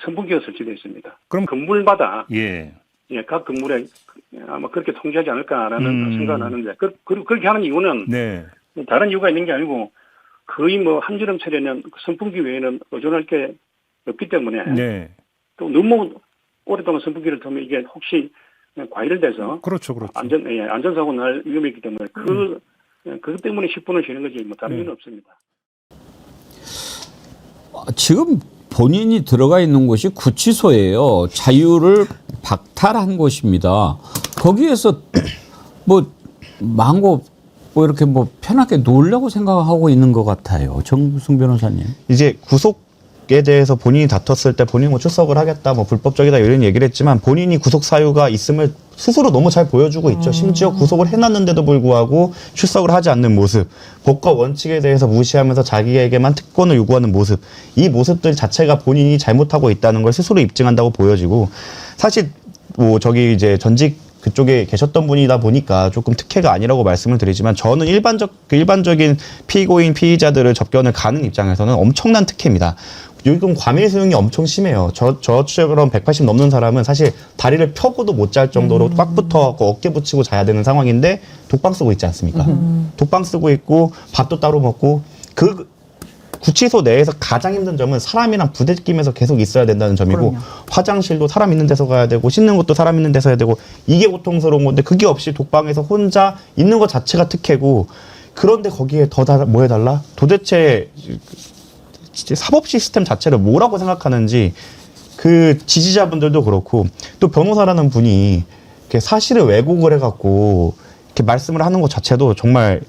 S10: 선풍기가 설치되어 있습니다.
S9: 그럼
S10: 건물마다
S9: 예.
S10: 각 건물에 아마 그렇게 통제하지 않을까라는 생각을 하는데 그렇게 하는 이유는
S9: 네.
S10: 다른 이유가 있는 게 아니고 거의 한여름 철에는 선풍기 외에는 의존할 게 없기 때문에
S9: 네.
S10: 또 너무 오랫동안 선풍기를 틀면 이게 혹시 과열돼서
S9: 그렇죠.
S10: 안전사고 날 위험이 있기 때문에 그것 때문에 10분을 쉬는 거지 다른 이유는 없습니다.
S2: 지금 본인이 들어가 있는 곳이 구치소예요. 자유를 박탈한 곳입니다. 거기에서 마음껏 이렇게 편하게 놀려고 생각하고 있는 것 같아요. 정무승 변호사님.
S3: 이제 구속에 대해서 본인이 다퉜을 때 본인이 출석을 하겠다, 불법적이다 이런 얘기를 했지만 본인이 구속 사유가 있음을 스스로 너무 잘 보여주고 있죠. 심지어 구속을 해놨는데도 불구하고 출석을 하지 않는 모습, 법과 원칙에 대해서 무시하면서 자기에게만 특권을 요구하는 모습, 이 모습들 자체가 본인이 잘못하고 있다는 걸 스스로 입증한다고 보여지고, 사실 이제 전직 그쪽에 계셨던 분이다 보니까 조금 특혜가 아니라고 말씀을 드리지만, 저는 일반적인 피고인 피의자들을 접견을 가는 입장에서는 엄청난 특혜입니다. 요즘 과밀 수용이 엄청 심해요. 저처럼 180 넘는 사람은 사실 다리를 펴고도 못 잘 정도로 꽉 붙어갖고 어깨 붙이고 자야 되는 상황인데 독방 쓰고 있지 않습니까? 독방 쓰고 있고 밥도 따로 먹고, 그 구치소 내에서 가장 힘든 점은 사람이랑 부대끼면서 계속 있어야 된다는 점이고, 화장실도 사람 있는 데서 가야 되고 씻는 것도 사람 있는 데서 해야 되고, 이게 고통스러운 건데 그게 없이 독방에서 혼자 있는 것 자체가 특혜고, 그런데 거기에 뭐 해달라? 도대체 사법 시스템 자체를 뭐라고 생각하는지, 그 지지자분들도 그렇고, 또 변호사라는 분이 이렇게 사실을 왜곡을 해갖고 이렇게 말씀을 하는 것 자체도 정말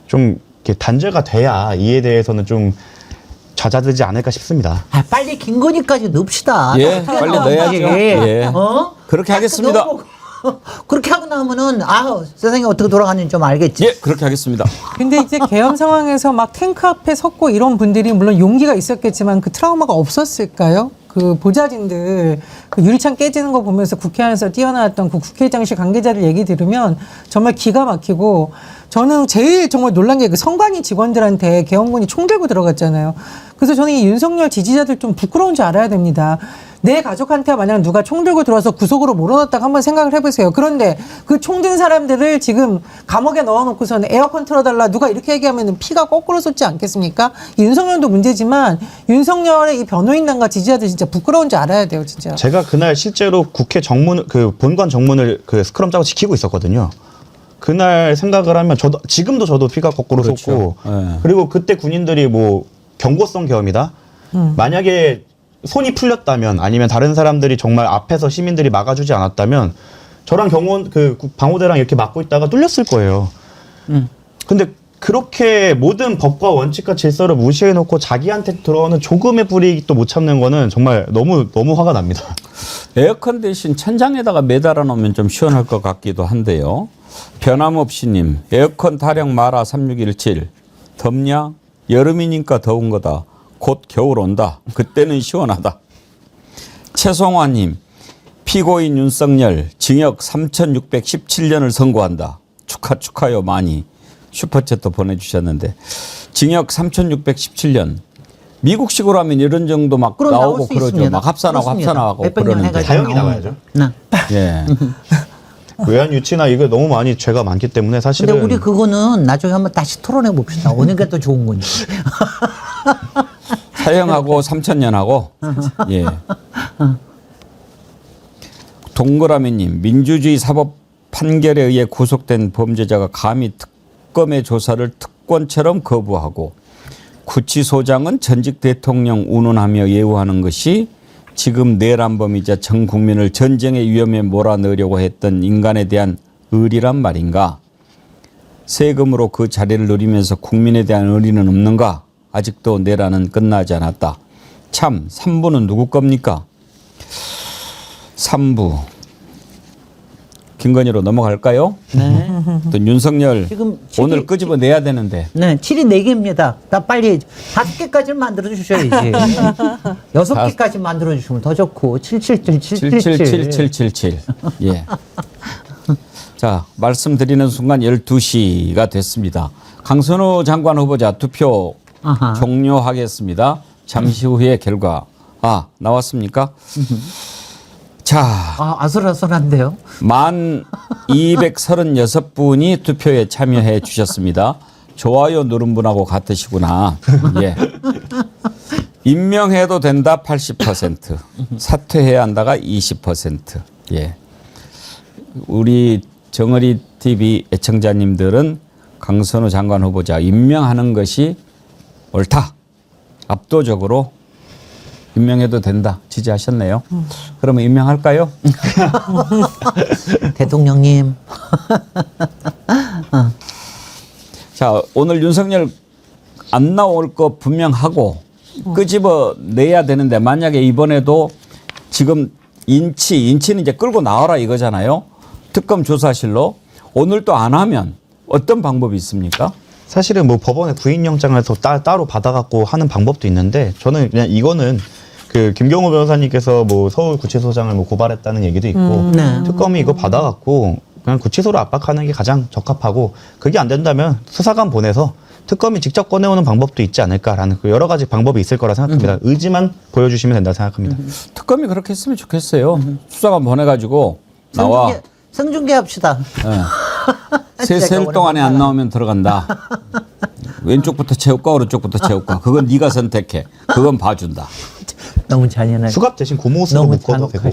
S3: 좀 이렇게 단죄가 돼야 이에 대해서는 좀 잦아들지 않을까 싶습니다.
S1: 빨리 김건희까지 넣읍시다.
S2: 예, 빨리 넣어야죠. 예. 그렇게 하겠습니다.
S1: 그렇게 하고 나면은 세상이 어떻게 돌아가는지 좀 알겠지.
S2: 예, 그렇게 하겠습니다.
S4: 근데 이제 계엄 상황에서 막 탱크 앞에 섰고 이런 분들이 물론 용기가 있었겠지만 그 트라우마가 없었을까요? 그 보좌진들 그 유리창 깨지는 거 보면서 국회 안에서 뛰어나왔던 그 국회의장실 관계자들 얘기 들으면 정말 기가 막히고, 저는 제일 정말 놀란 게 그 선관위 직원들한테 계엄군이 총 들고 들어갔잖아요. 그래서 저는 이 윤석열 지지자들 좀 부끄러운 줄 알아야 됩니다. 내 가족한테 만약 누가 총 들고 들어와서 구속으로 몰아넣었다고 한번 생각을 해보세요. 그런데 그 총 든 사람들을 지금 감옥에 넣어놓고서는 에어컨 틀어달라 누가 이렇게 얘기하면 피가 거꾸로 솟지 않겠습니까? 윤석열도 문제지만 윤석열의 이 변호인단과 지지자들 진짜 부끄러운 줄 알아야 돼요, 진짜.
S3: 제가 그날 실제로 국회 본관 정문을 스크럼 짜고 지키고 있었거든요. 그날 생각을 하면 지금도 저도 피가 거꾸로 솟고, 그리고 그때 군인들이 경고성 계엄이다. 만약에 손이 풀렸다면, 아니면 다른 사람들이 정말 앞에서 시민들이 막아주지 않았다면 저랑 방호대랑 이렇게 막고 있다가 뚫렸을 거예요. 근데 그렇게 모든 법과 원칙과 질서를 무시해놓고 자기한테 들어오는 조금의 불이익도 못 참는 거는 정말 너무 화가 납니다.
S2: 에어컨 대신 천장에다가 매달아 놓으면 좀 시원할 것 같기도 한데요. 변함없이님, 에어컨 타령 마라 3617. 덥냐? 여름이니까 더운 거다. 곧 겨울 온다. 그때는 시원하다. 최송화님, 피고인 윤석열 징역 3,617년을 선고한다. 축하요 많이. 슈퍼챗도 보내주셨는데 징역 3,617년. 미국식으로 하면 이런 정도 막
S1: 그럼 나올
S2: 나오고
S1: 수
S2: 그러죠.
S1: 있습니다.
S2: 막 합산하고
S1: 그렇습니다.
S2: 합산하고
S1: 몇백 년
S2: 그러는데.
S1: 해가지고
S3: 사형이
S1: 나오는
S3: 나와야죠.
S1: 네.
S2: 예.
S3: 외환 유치나 이거 너무 많이 죄가 많기 때문에
S1: 근데
S3: 사실은
S1: 우리 그거는 나중에 한번 다시 토론해 봅시다. 어느 게 더 좋은 건지.
S2: 사형하고 3,000년하고. 예. 동그라미님, 민주주의 사법 판결에 의해 구속된 범죄자가 감히 특검의 조사를 특권처럼 거부하고 구치소장은 전직 대통령 운운하며 예우하는 것이 지금 내란범이자 전 국민을 전쟁의 위험에 몰아넣으려고 했던 인간에 대한 의리란 말인가? 세금으로 그 자리를 누리면서 국민에 대한 의리는 없는가? 아직도 내란은 끝나지 않았다. 참, 3부는 누구 겁니까? 3부. 김건희로 넘어갈까요?
S1: 네.
S2: 또 윤석열
S1: 지금
S2: 오늘 끄집어내야 되는데.
S1: 네, 7이 4개입니다. 나 빨리 5개까지는 만들어 주셔야지. 6개까지 만들어 주시면 더 좋고 777.
S2: 777. 예. 자, 말씀드리는 순간 12시가 됐습니다. 강선우 장관 후보자 투표
S1: 아하.
S2: 종료하겠습니다. 잠시 후에 결과 나왔습니까? 자,
S1: 아슬아슬한데요.
S2: 1236분이 투표에 참여해 주셨습니다. 좋아요 누른 분하고 같으시구나. 예. 임명해도 된다 80%, 사퇴해야 한다가 20%. 예. 우리 정어리 TV 애청자님들은 강선우 장관 후보자 임명하는 것이 옳다. 압도적으로 임명해도 된다. 지지하셨네요. 그러면 임명할까요?
S1: 대통령님.
S2: 자, 오늘 윤석열 안 나올 거 분명하고 끄집어내야 되는데 만약에 이번에도 지금 인치는 이제 끌고 나와라 이거잖아요. 특검 조사실로 오늘 또 안 하면 어떤 방법이 있습니까?
S3: 사실은 뭐 법원에 구인영장을 더 따로 받아갖고 하는 방법도 있는데 저는 그냥 이거는 그 김경호 변호사님께서 뭐 서울구치소장을 뭐 고발했다는 얘기도 있고
S1: 네.
S3: 특검이 이거 받아갖고 그냥 구치소로 압박하는 게 가장 적합하고 그게 안 된다면 수사관 보내서 특검이 직접 꺼내오는 방법도 있지 않을까라는 그 여러 가지 방법이 있을 거라 생각합니다. 의지만 보여주시면 된다 생각합니다.
S2: 특검이 그렇게 했으면 좋겠어요. 수사관 보내가지고 나와.
S1: 생중계 합시다.
S2: 세 셀 동안에 안 나오면 들어간다. 왼쪽부터 채울까 오른쪽부터 채울까. 그건 네가 선택해. 그건 봐준다.
S1: 너무 잔인하게.
S3: 수갑 대신 고무옷으로
S1: 너무
S3: 묶어도 되고.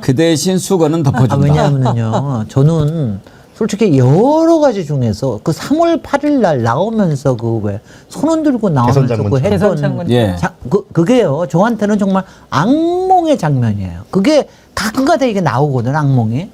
S2: 그 대신 수건은 덮어준다.
S1: 왜냐하면요. 저는 솔직히 여러 가지 중에서 그 3월 8일 날 나오면서 그 왜 손 들고 나오면서 그 했던
S2: 예.
S1: 그게요. 저한테는 정말 악몽의 장면이에요. 그게 가끔가다 이게 나오거든, 악몽이.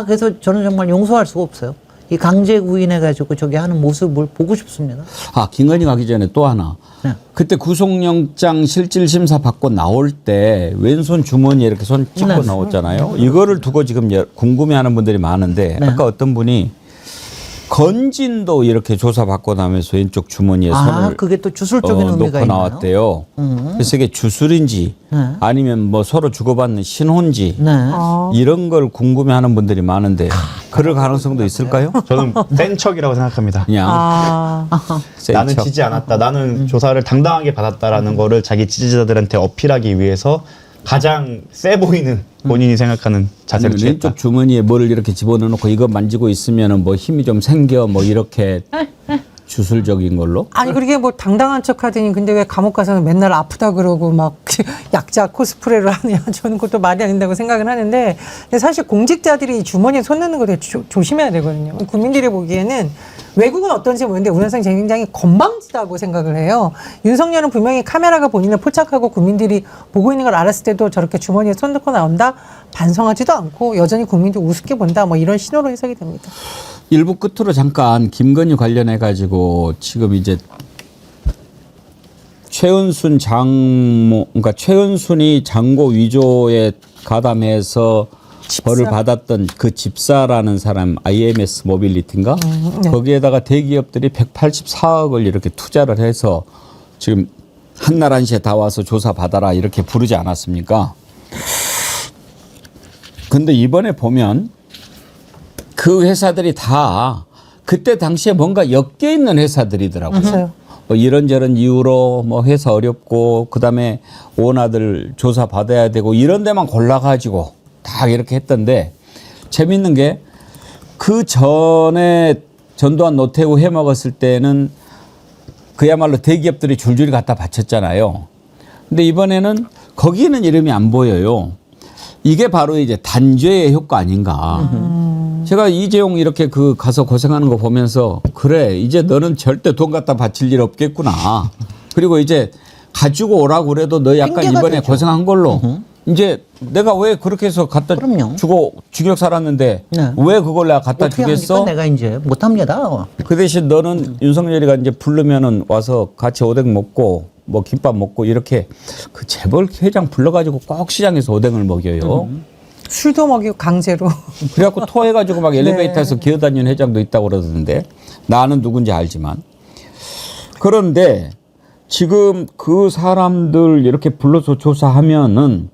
S1: 그래서 저는 정말 용서할 수가 없어요. 이 강제 구인해가지고 저기 하는 모습을 보고 싶습니다.
S2: 김건희 가기 전에 또 하나.
S1: 네.
S2: 그때 구속영장 실질심사 받고 나올 때 왼손 주머니에 이렇게 손 찍고
S1: 네.
S2: 나왔잖아요. 이거를 두고 지금 궁금해하는 분들이 많은데
S1: 네.
S2: 아까 어떤 분이 건진도 이렇게 조사받고 나면서 왼쪽 주머니에 손을
S1: 그게 또 주술적인 의미가
S2: 놓고
S1: 있나요?
S2: 나왔대요. 그래서 이게 주술인지
S1: 네.
S2: 아니면 뭐 서로 주고받는 신호인지
S1: 네.
S2: 이런 걸 궁금해하는 분들이 많은데 그럴 가능성도 있을까요?
S3: 저는 센 척이라고 생각합니다.
S2: 그냥 센
S3: 나는
S2: 척.
S3: 지지 않았다. 나는 조사를 당당하게 받았다라는 거를 자기 지지자들한테 어필하기 위해서 가장 세 보이는 본인이 생각하는 자세를
S2: 아니면
S3: 취했다.
S2: 왼쪽 주머니에 뭐를 이렇게 집어넣고 이거 만지고 있으면은 뭐 힘이 좀 생겨 뭐 이렇게 주술적인 걸로.
S4: 아니 그렇게 뭐 당당한 척 하더니 근데 왜 감옥 가서는 맨날 아프다 그러고 막 약자 코스프레를 하느냐 저는 그것도 말이 안 된다고 생각은 하는데 근데 사실 공직자들이 주머니에 손 넣는 거 되게 조심해야 되거든요. 국민들이 보기에는 외국은 어떤지 모르는데 우리나라는 굉장히 건방지다고 생각을 해요. 윤석열은 분명히 카메라가 본인을 포착하고 국민들이 보고 있는 걸 알았을 때도 저렇게 주머니에 손 넣고 나온다 반성하지도 않고 여전히 국민들 우습게 본다 뭐 이런 신호로 해석이 됩니다.
S2: 일부 끝으로 잠깐 김건희 관련해 가지고 지금 이제 최은순 그러니까 최은순이 장고 위조에 가담해서 벌을 받았던 그 집사라는 사람 IMS 모빌리티인가?
S4: 네.
S2: 거기에다가 대기업들이 184억을 이렇게 투자를 해서 지금 한날 한시에 다 와서 조사 받아라 이렇게 부르지 않았습니까? 근데 이번에 보면 그 회사들이 다 그때 당시에 뭔가 엮여 있는 회사들이더라고요.
S4: 맞아요.
S2: 뭐 이런저런 이유로 뭐 회사 어렵고 그다음에 오너들 조사 받아야 되고 이런 데만 골라가지고 다 이렇게 했던데 재밌는 게 그 전에 전두환 노태우 해먹었을 때는 그야말로 대기업들이 줄줄이 갖다 바쳤잖아요. 근데 이번에는 거기는 이름이 안 보여요. 이게 바로 이제 단죄의 효과 아닌가. 제가 이재용 이렇게 그 가서 고생하는 거 보면서 그래 이제 너는 절대 돈 갖다 바칠 일 없겠구나. 그리고 이제 가지고 오라고 그래도 너 약간
S1: 핑계가
S2: 이번에
S1: 되죠.
S2: 고생한 걸로 이제 내가 왜 그렇게 해서 갖다
S1: 그럼요.
S2: 주고 주격 살았는데
S1: 네.
S2: 왜 그걸 내가 갖다
S1: 어떻게
S2: 주겠어?
S1: 하니까 내가 이제 못합니다.
S2: 그 대신 너는 윤석열이가 이제 부르면은 와서 같이 오뎅 먹고 뭐 김밥 먹고 이렇게 그 재벌 회장 불러가지고 꼭 시장에서 오뎅을 먹여요.
S4: 술도 먹이고 강제로.
S2: 그래갖고 토해가지고 막 엘리베이터에서 기어다니는 회장도 있다고 그러던데 나는 누군지 알지만 그런데 지금 그 사람들 이렇게 불러서 조사하면은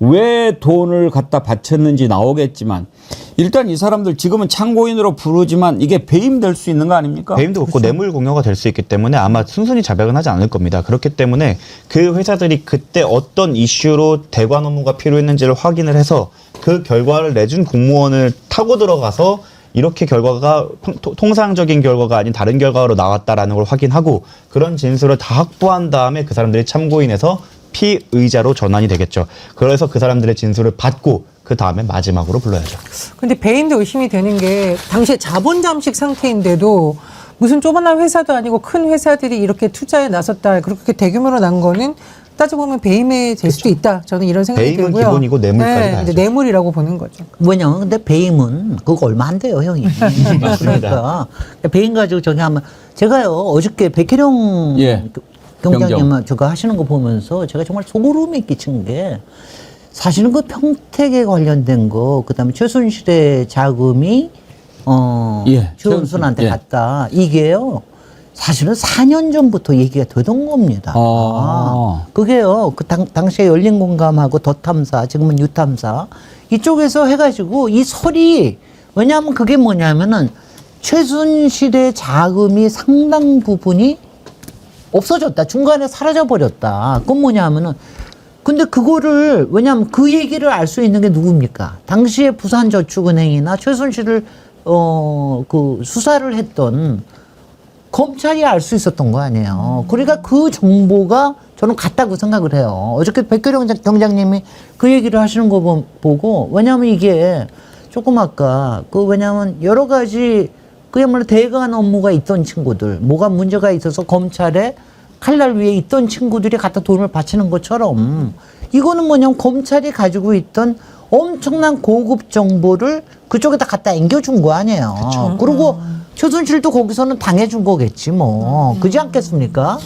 S2: 왜 돈을 갖다 바쳤는지 나오겠지만 일단 이 사람들 지금은 참고인으로 부르지만 이게 배임될 수 있는 거 아닙니까?
S3: 배임도 그렇고 뇌물 공여가 될 수 있기 때문에 아마 순순히 자백은 하지 않을 겁니다. 그렇기 때문에 그 회사들이 그때 어떤 이슈로 대관 업무가 필요했는지를 확인을 해서 그 결과를 내준 공무원을 타고 들어가서 이렇게 결과가 통상적인 결과가 아닌 다른 결과로 나왔다라는 걸 확인하고 그런 진술을 다 확보한 다음에 그 사람들이 참고인에서 피의자로 전환이 되겠죠. 그래서 그 사람들의 진술을 받고 그 다음에 마지막으로 불러야죠.
S4: 근데 배임도 의심이 되는 게 당시에 자본 잠식 상태인데도 무슨 조그만 회사도 아니고 큰 회사들이 이렇게 투자에 나섰다. 그렇게 대규모로 난 거는 따져보면 배임이 될 수도 있다. 저는 이런 생각이
S3: 배임은
S4: 들고요.
S3: 기본이고 뇌물까지
S4: 네,
S3: 가야죠.
S4: 이제 뇌물이라고 보는 거죠.
S1: 왜냐면 근데 배임은 그거 얼마 안 돼요, 형이. 그러니까 배임 가지고 저기 하면 제가요 어저께 백혜령
S2: 예.
S1: 경장님 저거 하시는 거 보면서 제가 정말 소름이 끼친 게 사실은 그 평택에 관련된 거 그다음에 최순실의 자금이
S2: 예,
S1: 최은순한테
S2: 예.
S1: 갔다 이게요. 사실은 4년 전부터 얘기가 되던 겁니다. 그게요. 그 당시에 열린공감하고 더 탐사, 지금은 유탐사 이쪽에서 해가지고 이 설이 왜냐하면 그게 뭐냐면은 최순실의 자금이 상당 부분이 없어졌다. 중간에 사라져 버렸다. 그건 뭐냐면은 근데 그거를 왜냐하면 그 얘기를 알 수 있는 게 누굽니까? 당시에 부산저축은행이나 최순실을 그 수사를 했던 검찰이 알 수 있었던 거 아니에요. 그러니까 그 정보가 저는 같다고 생각을 해요. 어저께 백혜령 경장님이 그 얘기를 하시는 거 보고 왜냐하면 이게 조금 아까 그 왜냐하면 여러 가지 그야말로 대관 업무가 있던 친구들 뭐가 문제가 있어서 검찰에 칼날 위에 있던 친구들이 갖다 돈을 바치는 것처럼 이거는 뭐냐면 검찰이 가지고 있던 엄청난 고급 정보를 그쪽에다 갖다 앵겨준 거 아니에요. 그리고 최순실도 거기서는 당해준 거겠지 뭐. 그지 않겠습니까?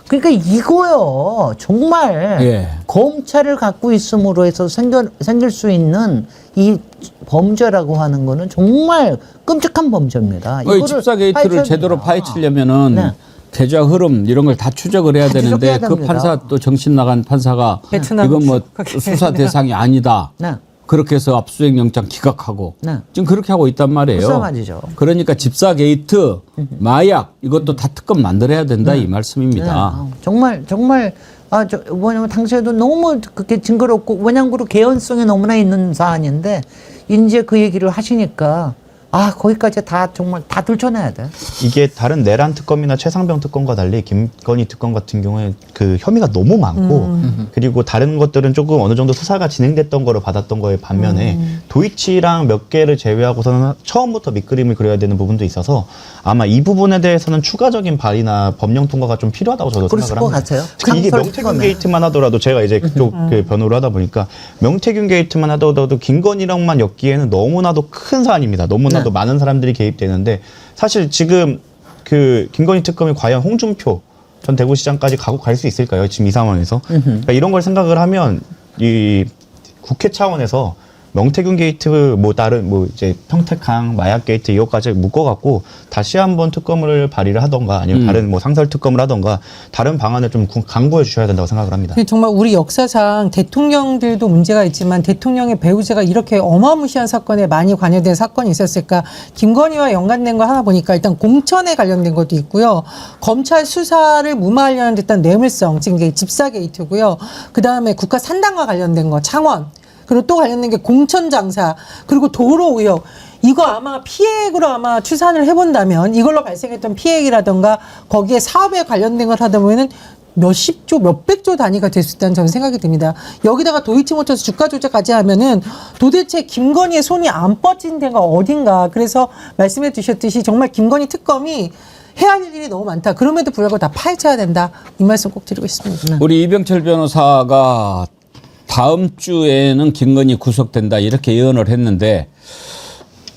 S1: 그러니까 이거요. 정말
S2: 예.
S1: 검찰을 갖고 있음으로 해서 생길 수 있는 이 범죄라고 하는 거는 정말 끔찍한 범죄입니다.
S2: 이 집사 게이트를 제대로 파헤치려면은
S1: 네.
S2: 계좌 흐름 이런 걸 다 추적을 해야
S1: 다
S2: 되는데
S1: 추적해야
S2: 그
S1: 됩니다.
S2: 판사 또 정신 나간 판사가
S4: 베트남
S2: 이건 뭐
S4: 그렇게
S2: 수사 대상이 아니다.
S1: 네.
S2: 그렇게 해서 압수수색 영장 기각하고
S1: 네.
S2: 지금 그렇게 하고 있단 말이에요.
S1: 불쌍하지죠.
S2: 그러니까 집사 게이트, 마약 이것도 다 특검 만들어야 된다 이 말씀입니다.
S1: 네. 정말 뭐냐면 당시에도 너무 그렇게 징그럽고 왜냐면 그 개연성이 너무나 있는 사안인데 이제 그 얘기를 하시니까 거기까지 다 정말 다 들춰내야 돼.
S3: 이게 다른 내란 특검이나 최상병 특검과 달리 김건희 특검 같은 경우에 그 혐의가 너무 많고 그리고 다른 것들은 조금 어느 정도 수사가 진행됐던 거로 받았던 거에 반면에 도이치랑 몇 개를 제외하고서는 처음부터 밑그림을 그려야 되는 부분도 있어서 아마 이 부분에 대해서는 추가적인 발의나 법령 통과가 좀 필요하다고 저도
S1: 그랬을
S3: 생각을
S1: 것
S3: 합니다.
S1: 같아요.
S3: 특히 이게
S1: 상설
S3: 명태균
S1: 특검에.
S3: 게이트만 하더라도 제가 이제 그쪽 그 변호를 하다 보니까 명태균 게이트만 하더라도 김건희랑만 엮기에는 너무나도 큰 사안입니다. 너무나도 많은 사람들이 개입되는데 사실 지금 그 김건희 특검이 과연 홍준표 전 대구시장까지 가고 갈 수 있을까요? 지금 이 상황에서 그러니까 이런 걸 생각을 하면 이 국회 차원에서 명태균 게이트 뭐 다른 뭐 이제 평택항 마약 게이트 이것까지 묶어갖고 다시 한번 특검을 발의를 하던가 아니면 다른 뭐 상설 특검을 하던가 다른 방안을 좀 강구해 주셔야 된다고 생각을 합니다.
S4: 정말 우리 역사상 대통령들도 문제가 있지만 대통령의 배우자가 이렇게 어마무시한 사건에 많이 관여된 사건이 있었을까? 김건희와 연관된 거 하나 보니까 일단 공천에 관련된 것도 있고요. 검찰 수사를 무마하려는 듯한 뇌물성, 지금 이게 집사 게이트고요. 그 다음에 국가 산당과 관련된 거, 창원. 그리고 또 관련된 게 공천 장사, 그리고 도로 의혹. 이거 아마 피해액으로 아마 추산을 해본다면 이걸로 발생했던 피해액이라던가 거기에 사업에 관련된 걸 하다 보면은 몇십조, 몇백조 단위가 될 수 있다는 저는 생각이 듭니다. 여기다가 도이치모터스 주가 조작까지 하면은 도대체 김건희의 손이 안 뻗진 데가 어딘가. 그래서 말씀해 주셨듯이 정말 김건희 특검이 해야 할 일이 너무 많다. 그럼에도 불구하고 다 파헤쳐야 된다. 이 말씀 꼭 드리고 싶습니다.
S2: 우리 이병철 변호사가 다음 주에는 김건희 구속된다 이렇게 예언을 했는데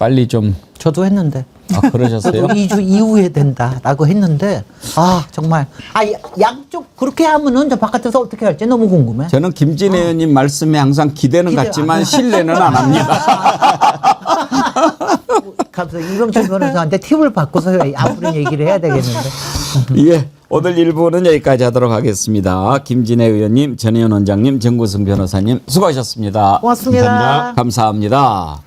S2: 빨리 좀
S1: 저도 했는데.
S2: 그러셨어요?
S1: 2주 이후에 된다라고 했는데 정말 양쪽 그렇게 하면은 저 바깥에서 어떻게 할지 너무 궁금해.
S2: 저는 김진애 의원님 말씀에 항상 기대는 갖지만 신뢰는 안 합니다.
S1: 가서 이병철 변호사한테 팁을 받고서 앞으로 얘기를 해야 되겠는데.
S2: 예, 오늘 1부는 여기까지 하도록 하겠습니다. 김진애 의원님, 전혜연 원장님, 정구승 변호사님 수고하셨습니다.
S1: 고맙습니다.
S2: 감사합니다.